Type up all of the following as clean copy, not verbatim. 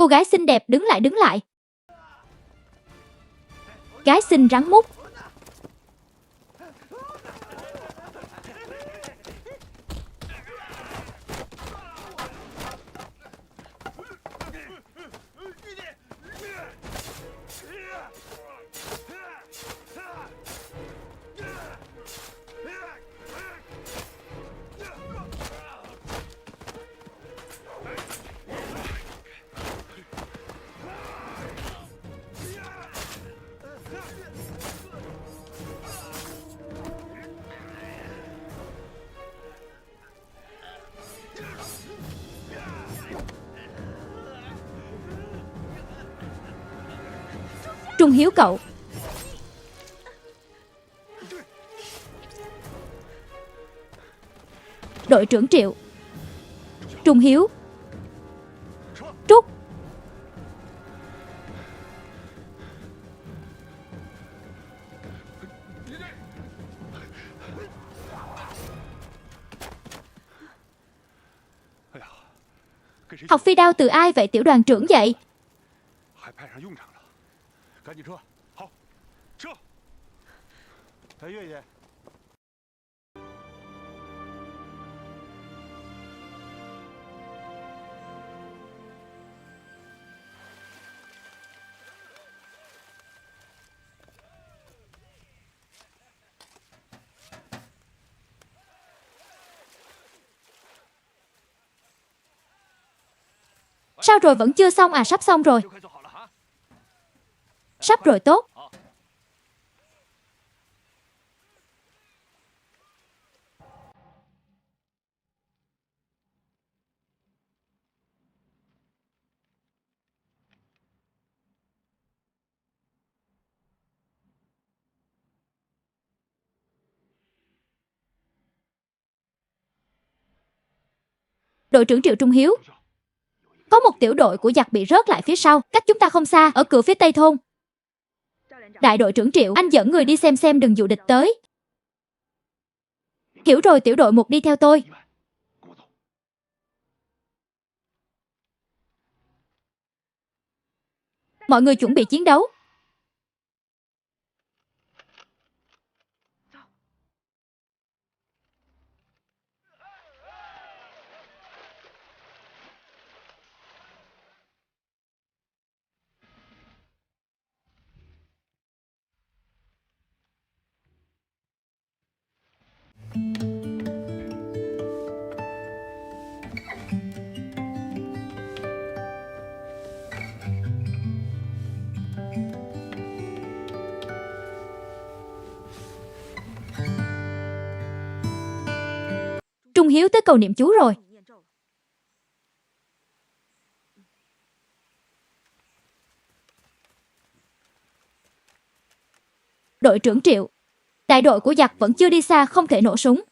Cô gái xinh đẹp đứng lại đứng lại. Gái xinh rắn mút. Trung Hiếu cậu. Đội trưởng Triệu. Trung Hiếu. Trúc. Học phi đao từ ai vậy tiểu đoàn trưởng vậy? Sao rồi, vẫn chưa xong à? Sắp xong rồi. Sắp rồi, tốt. Đội trưởng Triệu Trung Hiếu. Có một tiểu đội của giặc bị rớt lại phía sau, cách chúng ta không xa, ở cửa phía tây thôn. Đại đội trưởng Triệu, anh dẫn người đi xem đừng dụ địch tới. Hiểu rồi, tiểu đội 1 đi theo tôi. Mọi người chuẩn bị chiến đấu. Trung Hiếu tới cầu niệm chú rồi. Đội trưởng Triệu, đại đội của giặc vẫn chưa đi xa, không thể nổ súng.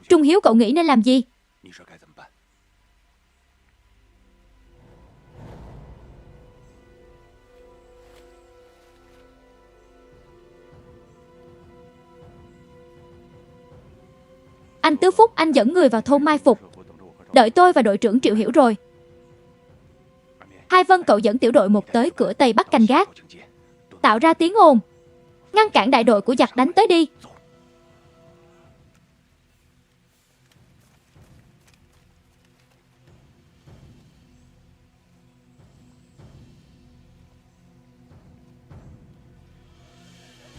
Trung Hiếu, cậu nghĩ nên làm gì? Anh Tứ Phúc, anh dẫn người vào thôn mai phục. Đợi tôi và đội trưởng Triệu hiểu rồi. Hai Vân, cậu dẫn tiểu đội 1 tới cửa tây bắc canh gác, tạo ra tiếng ồn, ngăn cản đại đội của giặc đánh tới đi.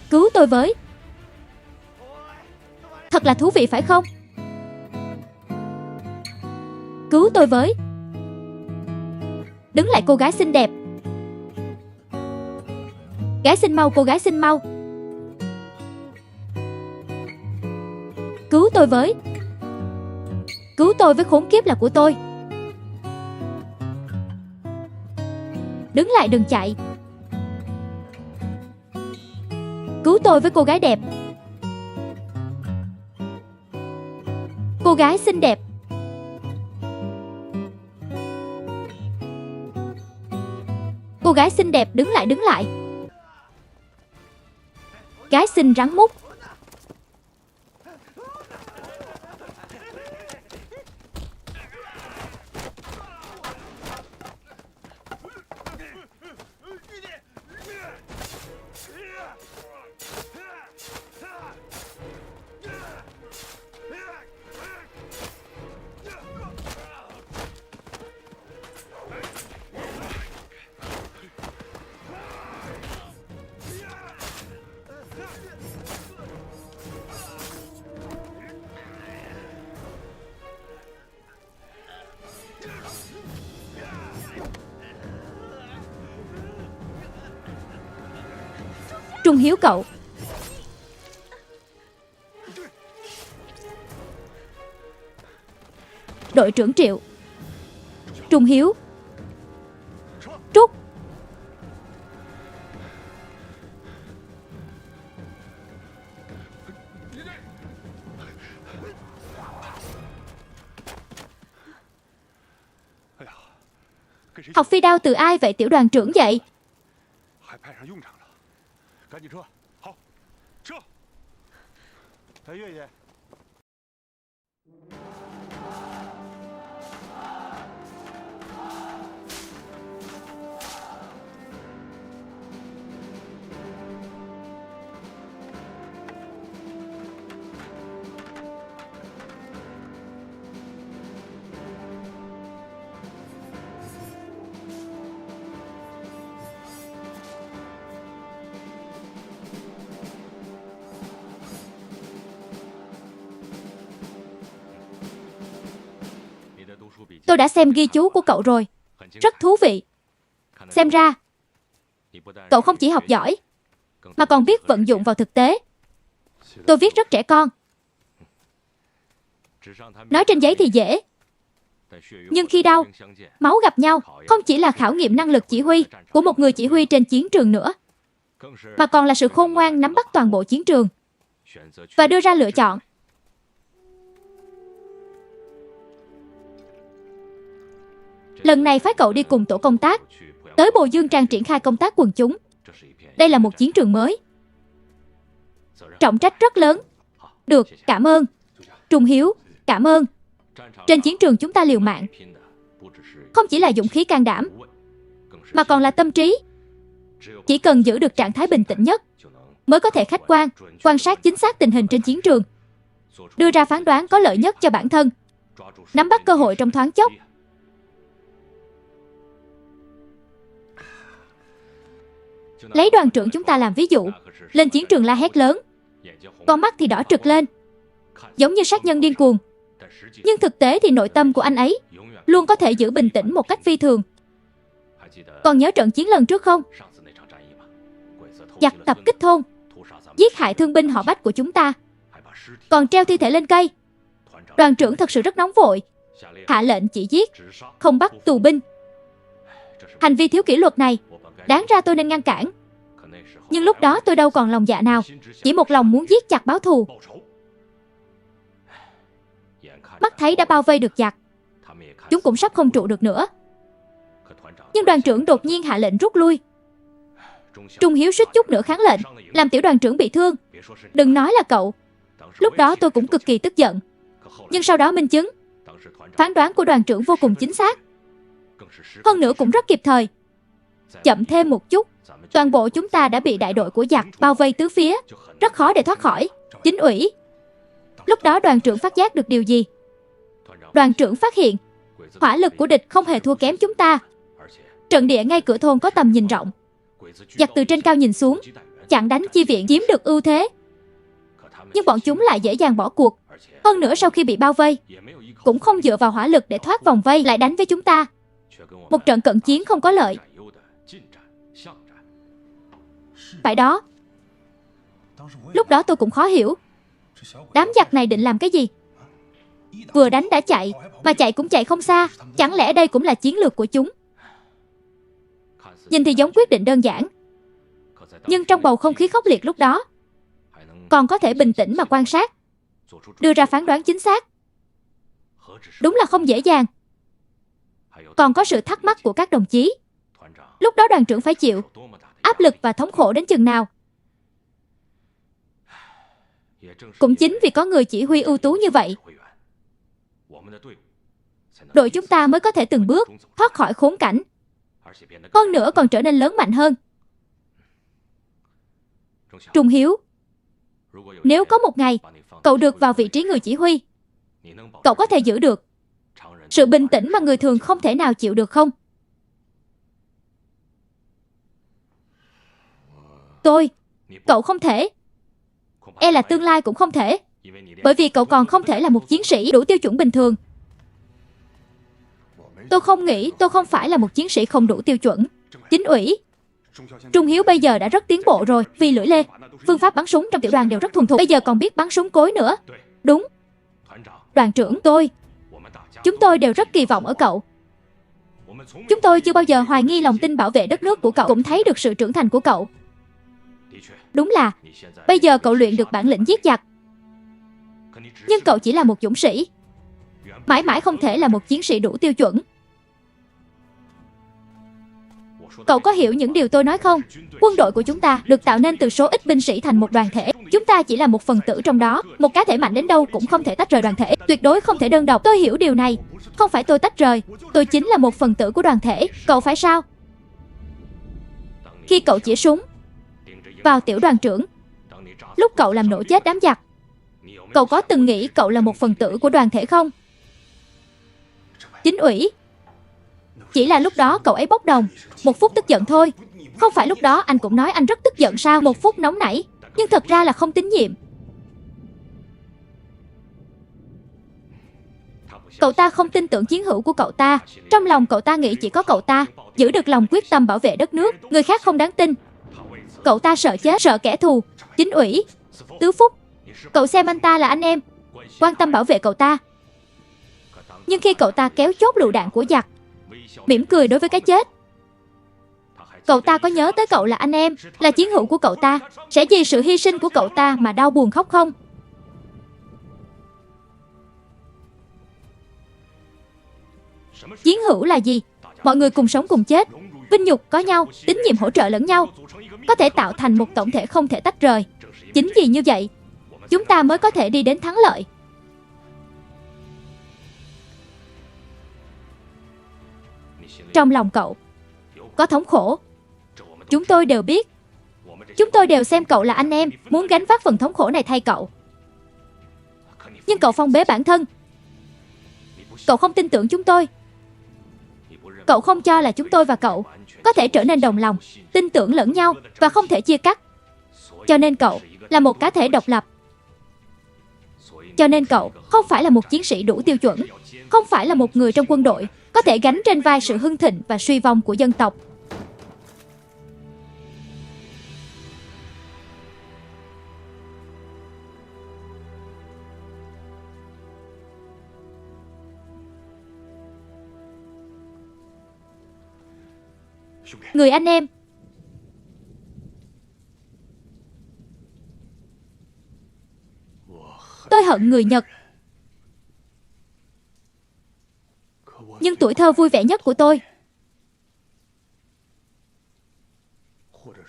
Cứu tôi với. Thật là thú vị phải không? Cứu tôi với. Đứng lại cô gái xinh đẹp. Gái xinh mau, cô gái xinh mau. Cứu tôi với. Cứu tôi với, khốn kiếp là của tôi. Đứng lại, đừng chạy. Cứu tôi với cô gái đẹp. Cô gái xinh đẹp. Cô gái xinh đẹp, đứng lại đứng lại. Gái xinh rắn mút. Trung Hiếu cậu. Đội trưởng Triệu. Trung Hiếu. Trúc. Học phi đao từ ai vậy tiểu đoàn trưởng vậy? Tôi đã xem ghi chú của cậu rồi. Rất thú vị. Xem ra cậu không chỉ học giỏi mà còn biết vận dụng vào thực tế. Tôi viết rất trẻ con. Nói trên giấy thì dễ, nhưng khi đau, máu gặp nhau không chỉ là khảo nghiệm năng lực chỉ huy của một người chỉ huy trên chiến trường nữa, mà còn là sự khôn ngoan nắm bắt toàn bộ chiến trường và đưa ra lựa chọn. Lần này phái cậu đi cùng tổ công tác tới Bồ Dương Trang triển khai công tác quần chúng. Đây là một chiến trường mới, trọng trách rất lớn. Được, cảm ơn. Trung Hiếu, cảm ơn. Trên chiến trường chúng ta liều mạng, không chỉ là dũng khí can đảm, mà còn là tâm trí. Chỉ cần giữ được trạng thái bình tĩnh nhất mới có thể khách quan, quan sát chính xác tình hình trên chiến trường, đưa ra phán đoán có lợi nhất cho bản thân, nắm bắt cơ hội trong thoáng chốc. Lấy đoàn trưởng chúng ta làm ví dụ, lên chiến trường la hét lớn, con mắt thì đỏ trực lên, giống như sát nhân điên cuồng. Nhưng thực tế thì nội tâm của anh ấy luôn có thể giữ bình tĩnh một cách phi thường. Còn nhớ trận chiến lần trước không? Giặc tập kích thôn, giết hại thương binh họ Bách của chúng ta, còn treo thi thể lên cây. Đoàn trưởng thật sự rất nóng vội, hạ lệnh chỉ giết, không bắt tù binh. Hành vi thiếu kỷ luật này đáng ra tôi nên ngăn cản, nhưng lúc đó tôi đâu còn lòng dạ nào, chỉ một lòng muốn giết giặc báo thù. Mắt thấy đã bao vây được giặc, chúng cũng sắp không trụ được nữa. Nhưng đoàn trưởng đột nhiên hạ lệnh rút lui. Trung Hiếu suýt chút nữa kháng lệnh, làm tiểu đoàn trưởng bị thương. Đừng nói là cậu. Lúc đó tôi cũng cực kỳ tức giận. Nhưng sau đó minh chứng, phán đoán của đoàn trưởng vô cùng chính xác. Hơn nữa cũng rất kịp thời. Chậm thêm một chút, toàn bộ chúng ta đã bị đại đội của giặc bao vây tứ phía, rất khó để thoát khỏi. Chính ủy. Lúc đó đoàn trưởng phát giác được điều gì? Đoàn trưởng phát hiện hỏa lực của địch không hề thua kém chúng ta. Trận địa ngay cửa thôn có tầm nhìn rộng, giặc từ trên cao nhìn xuống, chặn đánh chi viện chiếm được ưu thế. Nhưng bọn chúng lại dễ dàng bỏ cuộc. Hơn nữa sau khi bị bao vây, cũng không dựa vào hỏa lực để thoát vòng vây lại đánh với chúng ta. Một trận cận chiến không có lợi. Phải đó. Lúc đó tôi cũng khó hiểu, đám giặc này định làm cái gì? Vừa đánh đã chạy, mà chạy cũng chạy không xa. Chẳng lẽ đây cũng là chiến lược của chúng? Nhìn thì giống quyết định đơn giản, nhưng trong bầu không khí khốc liệt lúc đó, còn có thể bình tĩnh mà quan sát, đưa ra phán đoán chính xác, đúng là không dễ dàng. Còn có sự thắc mắc của các đồng chí. Lúc đó đoàn trưởng phải chịu áp lực và thống khổ đến chừng nào. Cũng chính vì có người chỉ huy ưu tú như vậy, đội chúng ta mới có thể từng bước thoát khỏi khốn cảnh, hơn nữa còn trở nên lớn mạnh hơn. Trung Hiếu, nếu có một ngày cậu được vào vị trí người chỉ huy, cậu có thể giữ được sự bình tĩnh mà người thường không thể nào chịu được không? Cậu không thể. E là tương lai cũng không thể, bởi vì cậu còn không thể là một chiến sĩ đủ tiêu chuẩn bình thường. Tôi không nghĩ tôi không phải là một chiến sĩ không đủ tiêu chuẩn. Chính ủy, Trung Hiếu bây giờ đã rất tiến bộ rồi, vì lưỡi lê. Phương pháp bắn súng trong tiểu đoàn đều rất thuần thục, bây giờ còn biết bắn súng cối nữa. Đúng. Đoàn trưởng, chúng tôi đều rất kỳ vọng ở cậu. Chúng tôi chưa bao giờ hoài nghi lòng tin bảo vệ đất nước của cậu, cũng thấy được sự trưởng thành của cậu. Đúng là, bây giờ cậu luyện được bản lĩnh giết giặc. Nhưng cậu chỉ là một dũng sĩ, mãi mãi không thể là một chiến sĩ đủ tiêu chuẩn. Cậu có hiểu những điều tôi nói không? Quân đội của chúng ta được tạo nên từ số ít binh sĩ thành một đoàn thể. Chúng ta chỉ là một phần tử trong đó. Một cá thể mạnh đến đâu cũng không thể tách rời đoàn thể. Tuyệt đối không thể đơn độc. Tôi hiểu điều này. Không phải tôi tách rời. Tôi chính là một phần tử của đoàn thể. Cậu phải sao? Khi cậu chĩa súng vào tiểu đoàn trưởng, lúc cậu làm nổ chết đám giặc, cậu có từng nghĩ cậu là một phần tử của đoàn thể không? Chính ủy. Chỉ là lúc đó cậu ấy bốc đồng. Một phút tức giận thôi. Không phải lúc đó anh cũng nói anh rất tức giận sao? Một phút nóng nảy. Nhưng thật ra là không tín nhiệm. Cậu ta không tin tưởng chiến hữu của cậu ta. Trong lòng cậu ta nghĩ chỉ có cậu ta giữ được lòng quyết tâm bảo vệ đất nước. Người khác không đáng tin. Cậu ta sợ chết, sợ kẻ thù. Chính ủy, Tứ Phúc, cậu xem anh ta là anh em, quan tâm bảo vệ cậu ta. Nhưng khi cậu ta kéo chốt lựu đạn của giặc, mỉm cười đối với cái chết, cậu ta có nhớ tới cậu là anh em, là chiến hữu của cậu ta, sẽ vì sự hy sinh của cậu ta mà đau buồn khóc không? Chiến hữu là gì? Mọi người cùng sống cùng chết, vinh nhục có nhau, tín nhiệm hỗ trợ lẫn nhau, có thể tạo thành một tổng thể không thể tách rời. Chính vì như vậy, chúng ta mới có thể đi đến thắng lợi. Trong lòng cậu có thống khổ. Chúng tôi đều biết. Chúng tôi đều xem cậu là anh em, muốn gánh vác phần thống khổ này thay cậu. Nhưng cậu phong bế bản thân. Cậu không tin tưởng chúng tôi. Cậu không cho là chúng tôi và cậu có thể trở nên đồng lòng, tin tưởng lẫn nhau và không thể chia cắt. Cho nên cậu là một cá thể độc lập. Cho nên cậu không phải là một chiến sĩ đủ tiêu chuẩn, không phải là một người trong quân đội có thể gánh trên vai sự hưng thịnh và suy vong của dân tộc. Người anh em, tôi hận người Nhật. Nhưng tuổi thơ vui vẻ nhất của tôi,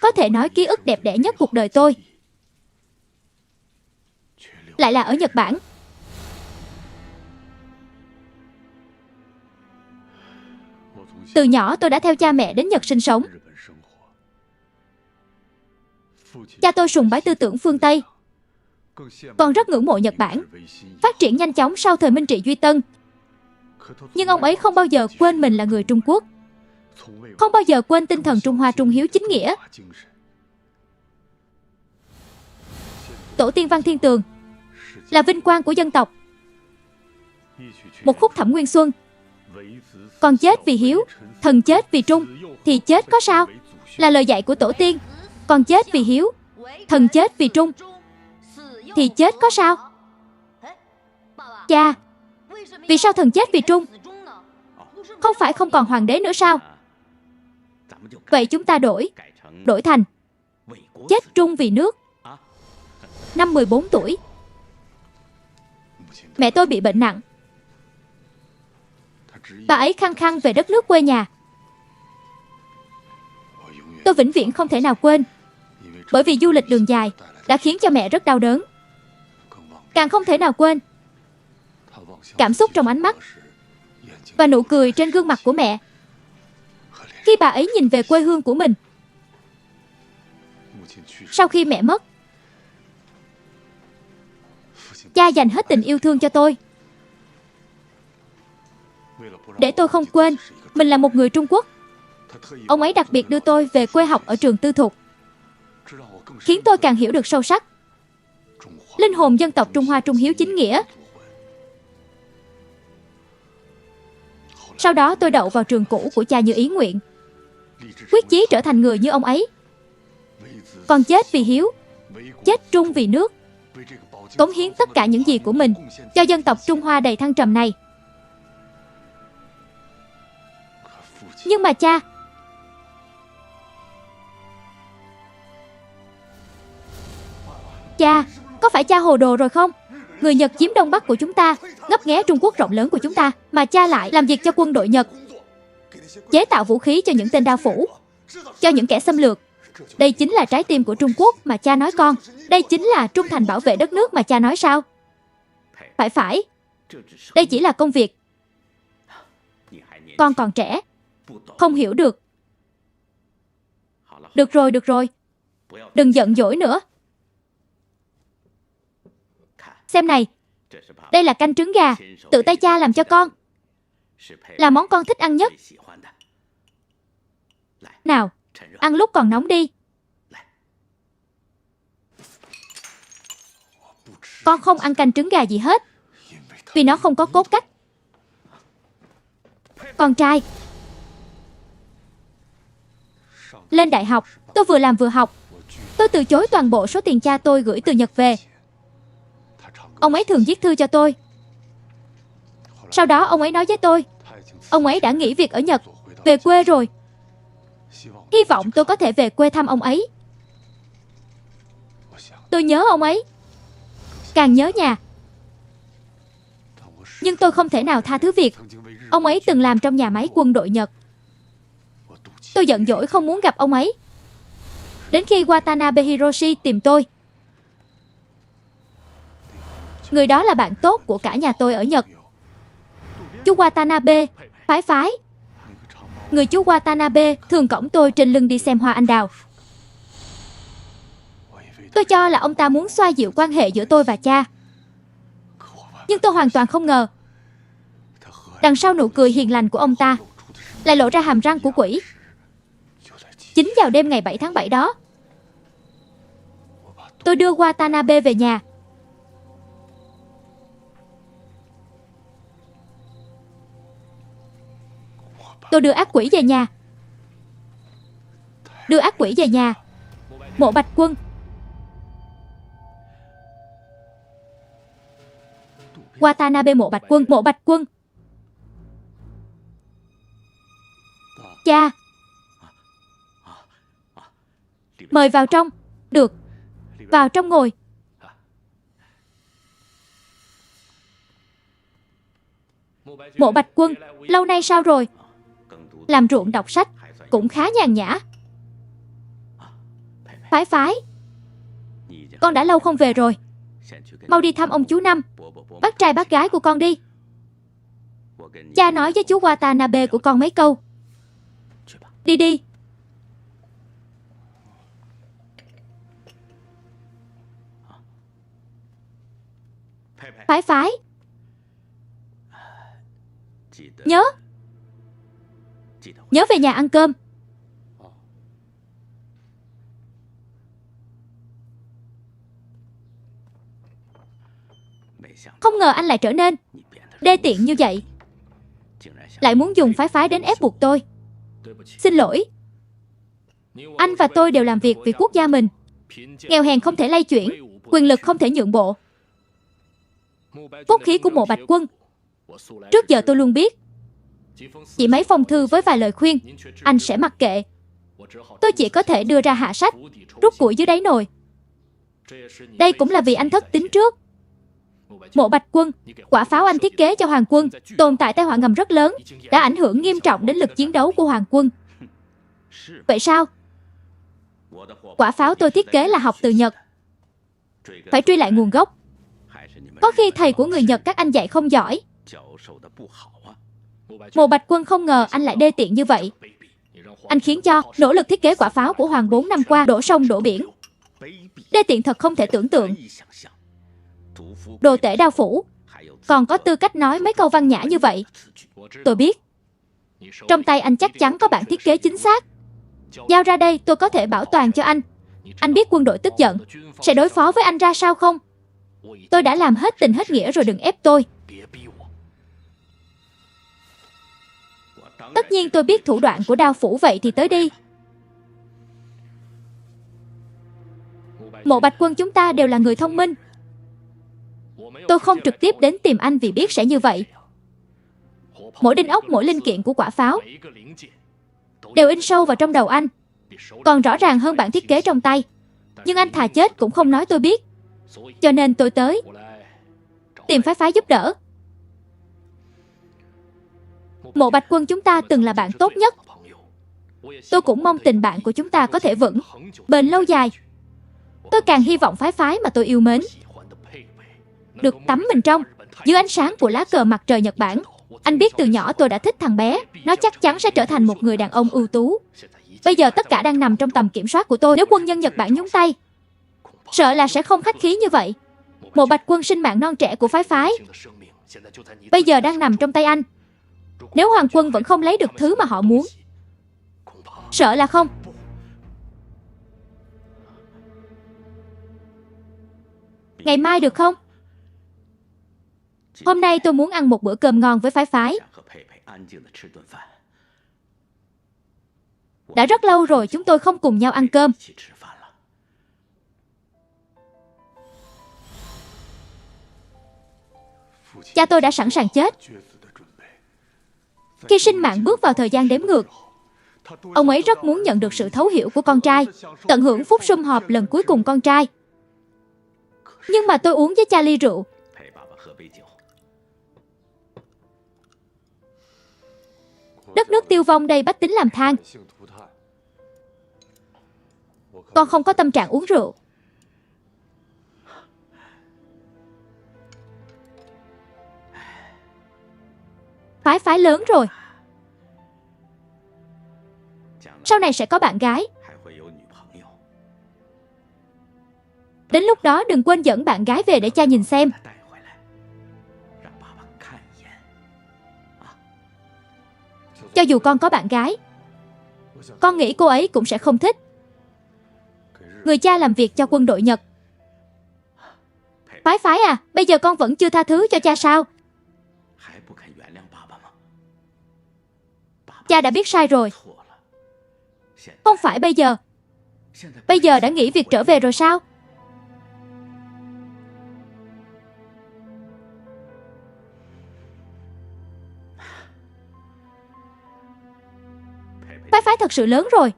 có thể nói ký ức đẹp đẽ nhất cuộc đời tôi, lại là ở Nhật Bản. Từ nhỏ tôi đã theo cha mẹ đến Nhật sinh sống. Cha tôi sùng bái tư tưởng phương Tây, còn rất ngưỡng mộ Nhật Bản, phát triển nhanh chóng sau thời Minh trị Duy Tân. Nhưng ông ấy không bao giờ quên mình là người Trung Quốc, không bao giờ quên tinh thần Trung Hoa trung hiếu chính nghĩa. Tổ tiên Văn Thiên Tường là vinh quang của dân tộc. Một khúc Thẩm Nguyên Xuân: con chết vì hiếu, thần chết vì trung, thì chết có sao? Là lời dạy của tổ tiên. Con chết vì hiếu, thần chết vì trung, thì chết có sao? Cha, vì sao thần chết vì trung? Không phải không còn hoàng đế nữa sao? Vậy chúng ta đổi thành chết trung vì nước. Năm 14 tuổi, mẹ tôi bị bệnh nặng. Bà ấy khăng khăng về đất nước quê nhà. Tôi vĩnh viễn không thể nào quên, bởi vì du lịch đường dài đã khiến cho mẹ rất đau đớn. Càng không thể nào quên cảm xúc trong ánh mắt và nụ cười trên gương mặt của mẹ khi bà ấy nhìn về quê hương của mình. Sau khi mẹ mất, cha dành hết tình yêu thương cho tôi, để tôi không quên mình là một người Trung Quốc. Ông ấy đặc biệt đưa tôi về quê học ở trường tư thục, khiến tôi càng hiểu được sâu sắc linh hồn dân tộc Trung Hoa trung hiếu chính nghĩa. Sau đó tôi đậu vào trường cũ của cha như ý nguyện. quyết chí trở thành người như ông ấy. Con chết vì hiếu, chết trung vì nước, cống hiến tất cả những gì của mình cho dân tộc Trung Hoa đầy thăng trầm này. Nhưng mà cha, có phải cha hồ đồ rồi không? Người Nhật chiếm Đông Bắc của chúng ta, ngấp nghé Trung Quốc rộng lớn của chúng ta, mà cha lại làm việc cho quân đội Nhật, chế tạo vũ khí cho những tên đao phủ, cho những kẻ xâm lược. Đây chính là trái tim của Trung Quốc mà cha nói con. Đây chính là trung thành bảo vệ đất nước mà cha nói sao? Phải. Đây chỉ là công việc. Con còn trẻ, không hiểu được. Được rồi. Đừng giận dỗi nữa. Xem này, đây là canh trứng gà, tự tay cha làm cho con. Là món con thích ăn nhất. Nào, ăn lúc còn nóng đi. Con không ăn canh trứng gà gì hết, vì nó không có cốt cách. Con trai, lên đại học, tôi vừa làm vừa học. Tôi từ chối toàn bộ số tiền cha tôi gửi từ Nhật về. Ông ấy thường viết thư cho tôi. Sau đó ông ấy nói với tôi, ông ấy đã nghỉ việc ở Nhật, về quê rồi. Hy vọng tôi có thể về quê thăm ông ấy. Tôi nhớ ông ấy, càng nhớ nhà. Nhưng tôi không thể nào tha thứ việc ông ấy từng làm trong nhà máy quân đội Nhật. Tôi giận dỗi không muốn gặp ông ấy. Đến khi Watanabe Hiroshi tìm tôi. Người đó là bạn tốt của cả nhà tôi ở Nhật. Chú Watanabe, phái. Người chú Watanabe thường cõng tôi trên lưng đi xem hoa anh đào. Tôi cho là ông ta muốn xoa dịu quan hệ giữa tôi và cha. Nhưng tôi hoàn toàn không ngờ, đằng sau nụ cười hiền lành của ông ta lại lộ ra hàm răng của quỷ. Chính vào đêm ngày 7 tháng 7 đó, tôi đưa Watanabe về nhà. Tôi đưa ác quỷ về nhà. Mộ Bạch Quân. Watanabe Mộ Bạch Quân. Cha, mời vào trong. Được, vào trong ngồi. Mộ Bạch Quân, lâu nay sao rồi? Làm ruộng đọc sách cũng khá nhàn nhã. Phái, con đã lâu không về rồi. Mau đi thăm ông chú Năm, bác trai bác gái của con đi. Cha nói với chú Watanabe của con mấy câu. Đi. Phái. Nhớ về nhà ăn cơm. Không ngờ anh lại trở nên đê tiện như vậy. Lại muốn dùng phái đến ép buộc tôi. Xin lỗi. Anh và tôi đều làm việc vì quốc gia mình. Nghèo hèn không thể lay chuyển, quyền lực không thể nhượng bộ. Cốt khí của Mộ Bạch Quân, trước giờ tôi luôn biết. Chỉ mấy phong thư với vài lời khuyên, anh sẽ mặc kệ. Tôi chỉ có thể đưa ra hạ sách, rút củi dưới đáy nồi. Đây cũng là vì anh thất tín trước. Mộ Bạch Quân, quả pháo anh thiết kế cho Hoàng quân tồn tại tai họa ngầm rất lớn, đã ảnh hưởng nghiêm trọng đến lực chiến đấu của Hoàng quân. Vậy sao? Quả pháo tôi thiết kế là học từ Nhật. Phải truy lại nguồn gốc. Có khi thầy của người Nhật các anh dạy không giỏi. Mộ Bạch Quân không ngờ anh lại đê tiện như vậy. Anh khiến cho nỗ lực thiết kế quả pháo của Hoàng 4 năm qua đổ sông đổ biển. Đê tiện thật không thể tưởng tượng. Đồ tể đao phủ, còn có tư cách nói mấy câu văn nhã như vậy. Tôi biết. Trong tay anh chắc chắn có bản thiết kế chính xác. Giao ra đây tôi có thể bảo toàn cho anh. Anh biết quân đội tức giận sẽ đối phó với anh ra sao không? Tôi đã làm hết tình hết nghĩa rồi, đừng ép tôi. Tất nhiên tôi biết thủ đoạn của Đao Phủ, vậy thì tới đi. Mộ Bạch Quân, chúng ta đều là người thông minh. Tôi không trực tiếp đến tìm anh vì biết sẽ như vậy. Mỗi đinh ốc, mỗi linh kiện của quả pháo đều in sâu vào trong đầu anh, còn rõ ràng hơn bản thiết kế trong tay. Nhưng anh thà chết cũng không nói tôi biết. Cho nên tôi tới tìm Phái Phái giúp đỡ. Mộ Bạch Quân, chúng ta từng là bạn tốt nhất. Tôi cũng mong tình bạn của chúng ta có thể vững bền lâu dài. Tôi càng hy vọng Phái Phái mà tôi yêu mến được tắm mình trong dưới ánh sáng của lá cờ mặt trời Nhật Bản. Anh biết từ nhỏ tôi đã thích thằng bé. Nó chắc chắn sẽ trở thành một người đàn ông ưu tú. Bây giờ tất cả đang nằm trong tầm kiểm soát của tôi. Nếu quân nhân Nhật Bản nhúng tay, sợ là sẽ không khách khí như vậy. Mộ Bạch Quân, sinh mạng non trẻ của Phái Phái bây giờ đang nằm trong tay anh. Nếu Hoàng quân vẫn không lấy được thứ mà họ muốn, sợ là không. Ngày mai được không? Hôm nay tôi muốn ăn một bữa cơm ngon với Phái Phái. Đã rất lâu rồi chúng tôi không cùng nhau ăn cơm. Cha tôi đã sẵn sàng chết. Khi sinh mạng bước vào thời gian đếm ngược, ông ấy rất muốn nhận được sự thấu hiểu của con trai, tận hưởng phút sum họp lần cuối cùng con trai. Nhưng mà tôi uống với cha ly rượu. Đất nước tiêu vong đây, bách tính làm than. Con không có tâm trạng uống rượu. Phái Phái lớn rồi, sau này sẽ có bạn gái. Đến lúc đó đừng quên dẫn bạn gái về để cha nhìn xem. Cho dù con có bạn gái, con nghĩ cô ấy cũng sẽ không thích. Người cha làm việc cho quân đội Nhật. Phái Phái à, bây giờ con vẫn chưa tha thứ cho cha sao? Cha đã biết sai rồi. Không phải bây giờ. Bây giờ đã nghỉ việc trở về rồi sao? Phái Phái thật sự lớn rồi,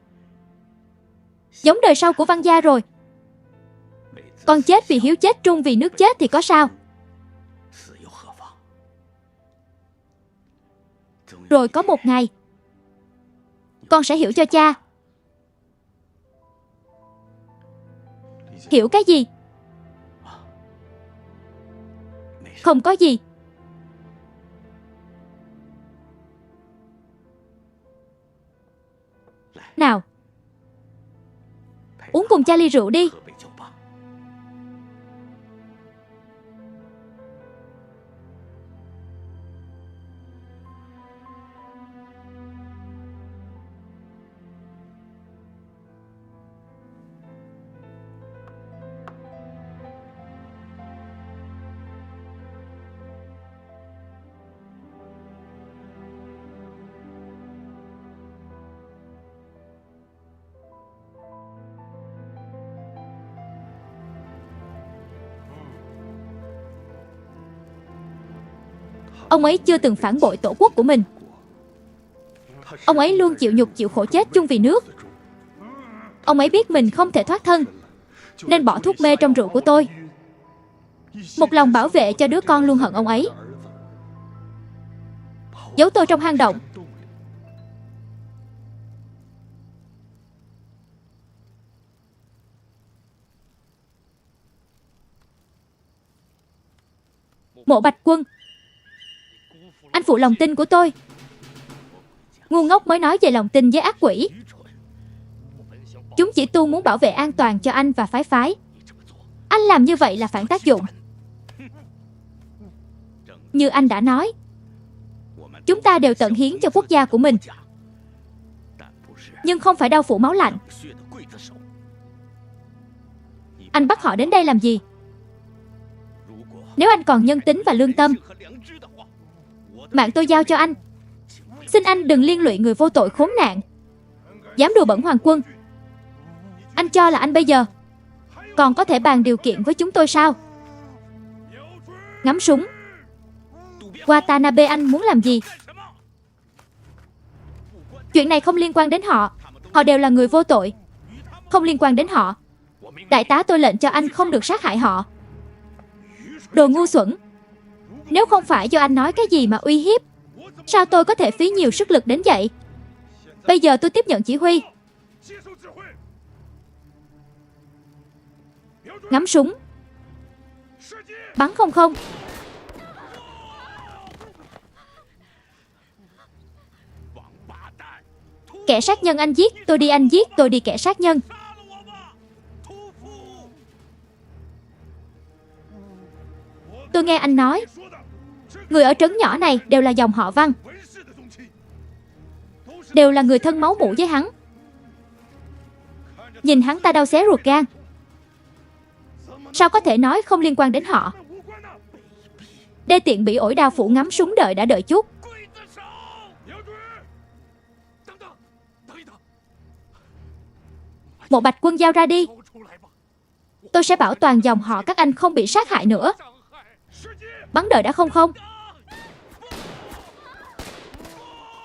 giống đời sau của Văn gia rồi. Con chết vì hiếu, chết trung vì nước chết thì có sao? Rồi có một ngày con sẽ hiểu cho cha. Hiểu cái gì? Không có gì. Nào, uống cùng cha ly rượu đi. Ông ấy chưa từng phản bội tổ quốc của mình. Ông ấy luôn chịu nhục chịu khổ chết chung vì nước. Ông ấy biết mình không thể thoát thân, nên bỏ thuốc mê trong rượu của tôi, một lòng bảo vệ cho đứa con luôn hận ông ấy. Giấu tôi trong hang động. Mộ Bạch Quân, anh phụ lòng tin của tôi. Ngu ngốc mới nói về lòng tin với ác quỷ. Chúng chỉ tu muốn bảo vệ an toàn cho anh và Phái Phái. Anh làm như vậy là phản tác dụng. Như anh đã nói, chúng ta đều tận hiến cho quốc gia của mình, nhưng không phải đau phủ máu lạnh. Anh bắt họ đến đây làm gì? Nếu anh còn nhân tính và lương tâm, mạng tôi giao cho anh. Xin anh đừng liên lụy người vô tội khốn nạn. Dám đùa bẩn hoàng quân. Anh cho là anh bây giờ còn có thể bàn điều kiện với chúng tôi sao? Ngắm súng. Watanabe, anh muốn làm gì? Chuyện này không liên quan đến họ. Họ đều là người vô tội. Không liên quan đến họ. Đại tá, tôi lệnh cho anh không được sát hại họ. Đồ ngu xuẩn. Nếu không phải do anh nói cái gì mà uy hiếp, sao tôi có thể phí nhiều sức lực đến vậy? Bây giờ tôi tiếp nhận chỉ huy. Ngắm súng. Bắn không không. Kẻ sát nhân anh giết, tôi đi anh giết, tôi đi kẻ sát nhân. Tôi nghe anh nói, người ở trấn nhỏ này đều là dòng họ Văn, đều là người thân máu mủ với hắn. Nhìn hắn ta đau xé ruột gan. Sao có thể nói không liên quan đến họ? Đê tiện bị ổi đao phủ ngắm súng, đợi đã đợi chút. Một Bạch Quân, giao ra đi. Tôi sẽ bảo toàn dòng họ các anh không bị sát hại nữa. Bắn, đợi đã không không.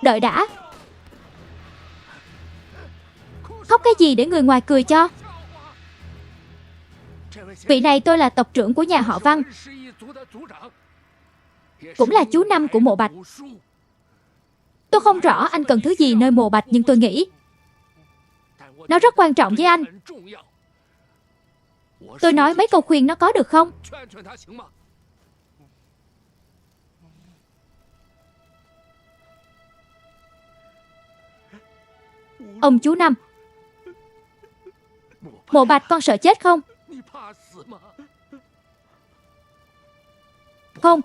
Đợi đã. Khóc cái gì để người ngoài cười cho? Vị này tôi là tộc trưởng của nhà họ Văn, cũng là chú năm của mộ Bạch. Tôi không rõ anh cần thứ gì nơi mộ Bạch, nhưng tôi nghĩ nó rất quan trọng với anh. Tôi nói mấy câu khuyên nó có được không? Ông chú năm, mộ Bạch, con sợ chết không? Không.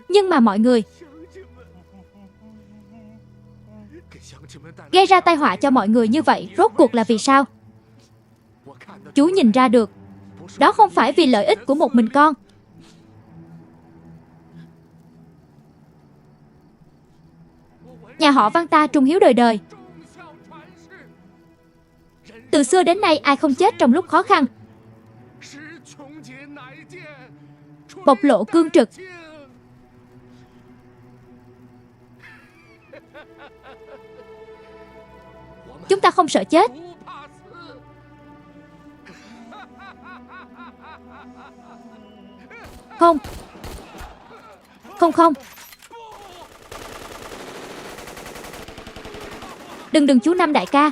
Nhưng mà mọi người gây ra tai họa cho mọi người như vậy, rốt cuộc là vì sao? Chú nhìn ra được, đó không phải vì lợi ích của một mình con. Nhà họ Văn ta trung hiếu đời đời. Từ xưa đến nay ai không chết trong lúc khó khăn. Bộc lộ cương trực. Chúng ta không sợ chết. Không. Không không. Đừng chú Năm đại ca.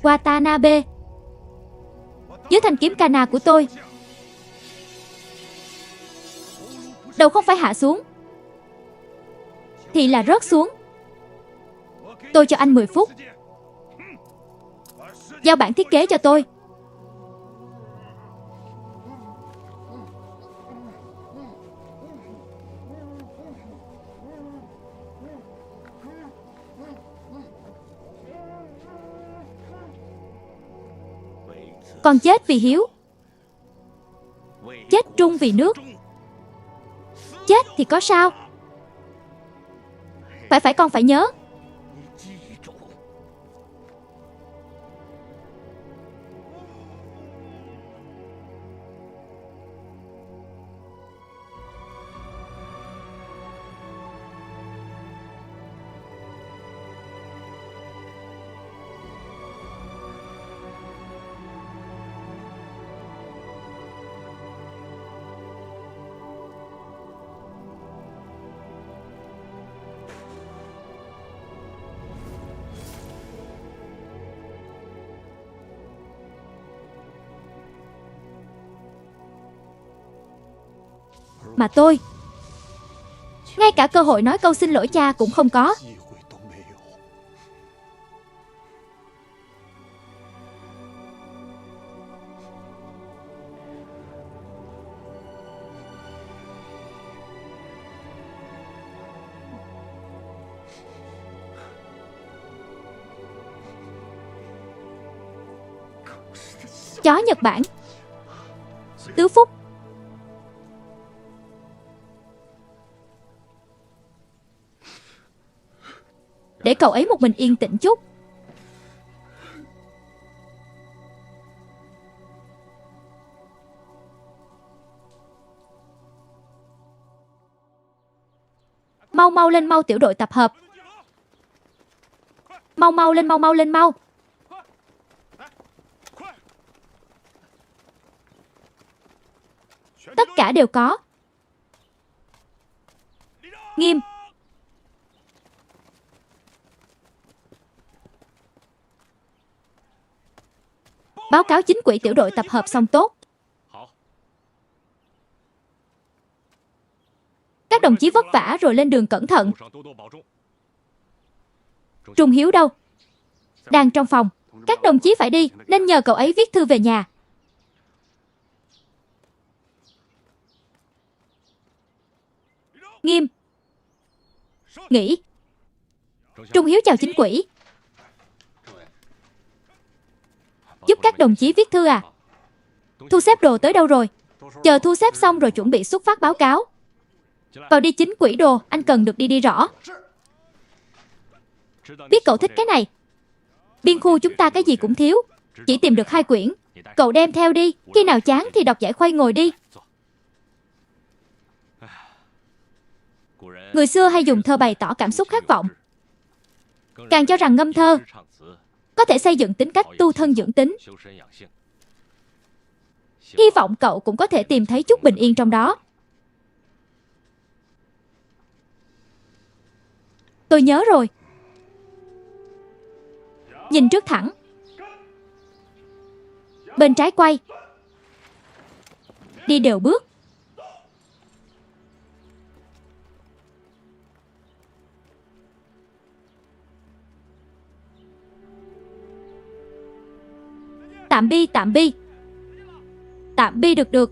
Watanabe, dưới thanh kiếm Kana của tôi, đầu không phải hạ xuống thì là rớt xuống. Tôi cho anh 10 phút. Giao bản thiết kế cho tôi. Con chết vì hiếu, chết trung vì nước. Chết thì có sao? Phải con phải nhớ. Mà tôi, ngay cả cơ hội nói câu xin lỗi cha cũng không có. Chó Nhật Bản. Tứ Phúc. Để cậu ấy một mình yên tĩnh chút. Mau mau lên mau, tiểu đội tập hợp. Mau mau lên, mau mau lên mau. Tất cả đều có. Nghiêm. Báo cáo chính quỹ, tiểu đội tập hợp xong tốt. Các đồng chí vất vả rồi, lên đường cẩn thận. Trung Hiếu đâu? Đang trong phòng. Các đồng chí phải đi, nên nhờ cậu ấy viết thư về nhà. Nghiêm. Nghỉ. Trung Hiếu chào chính quỹ. Giúp các đồng chí viết thư à? Thu xếp đồ tới đâu rồi? Chờ thu xếp xong rồi chuẩn bị xuất phát báo cáo. Vào đi chính quỹ, đồ anh cần được đi rõ. Biết cậu thích cái này. Biên khu chúng ta cái gì cũng thiếu, chỉ tìm được 2 quyển. Cậu đem theo đi, khi nào chán thì đọc giải khuây, ngồi đi. Người xưa hay dùng thơ bày tỏ cảm xúc khát vọng, càng cho rằng ngâm thơ có thể xây dựng tính cách tu thân dưỡng tính. Hy vọng cậu cũng có thể tìm thấy chút bình yên trong đó. Tôi nhớ rồi. Nhìn trước thẳng. Bên trái quay. Đi đều bước. Tạm bi, tạm bi. Tạm bi, được.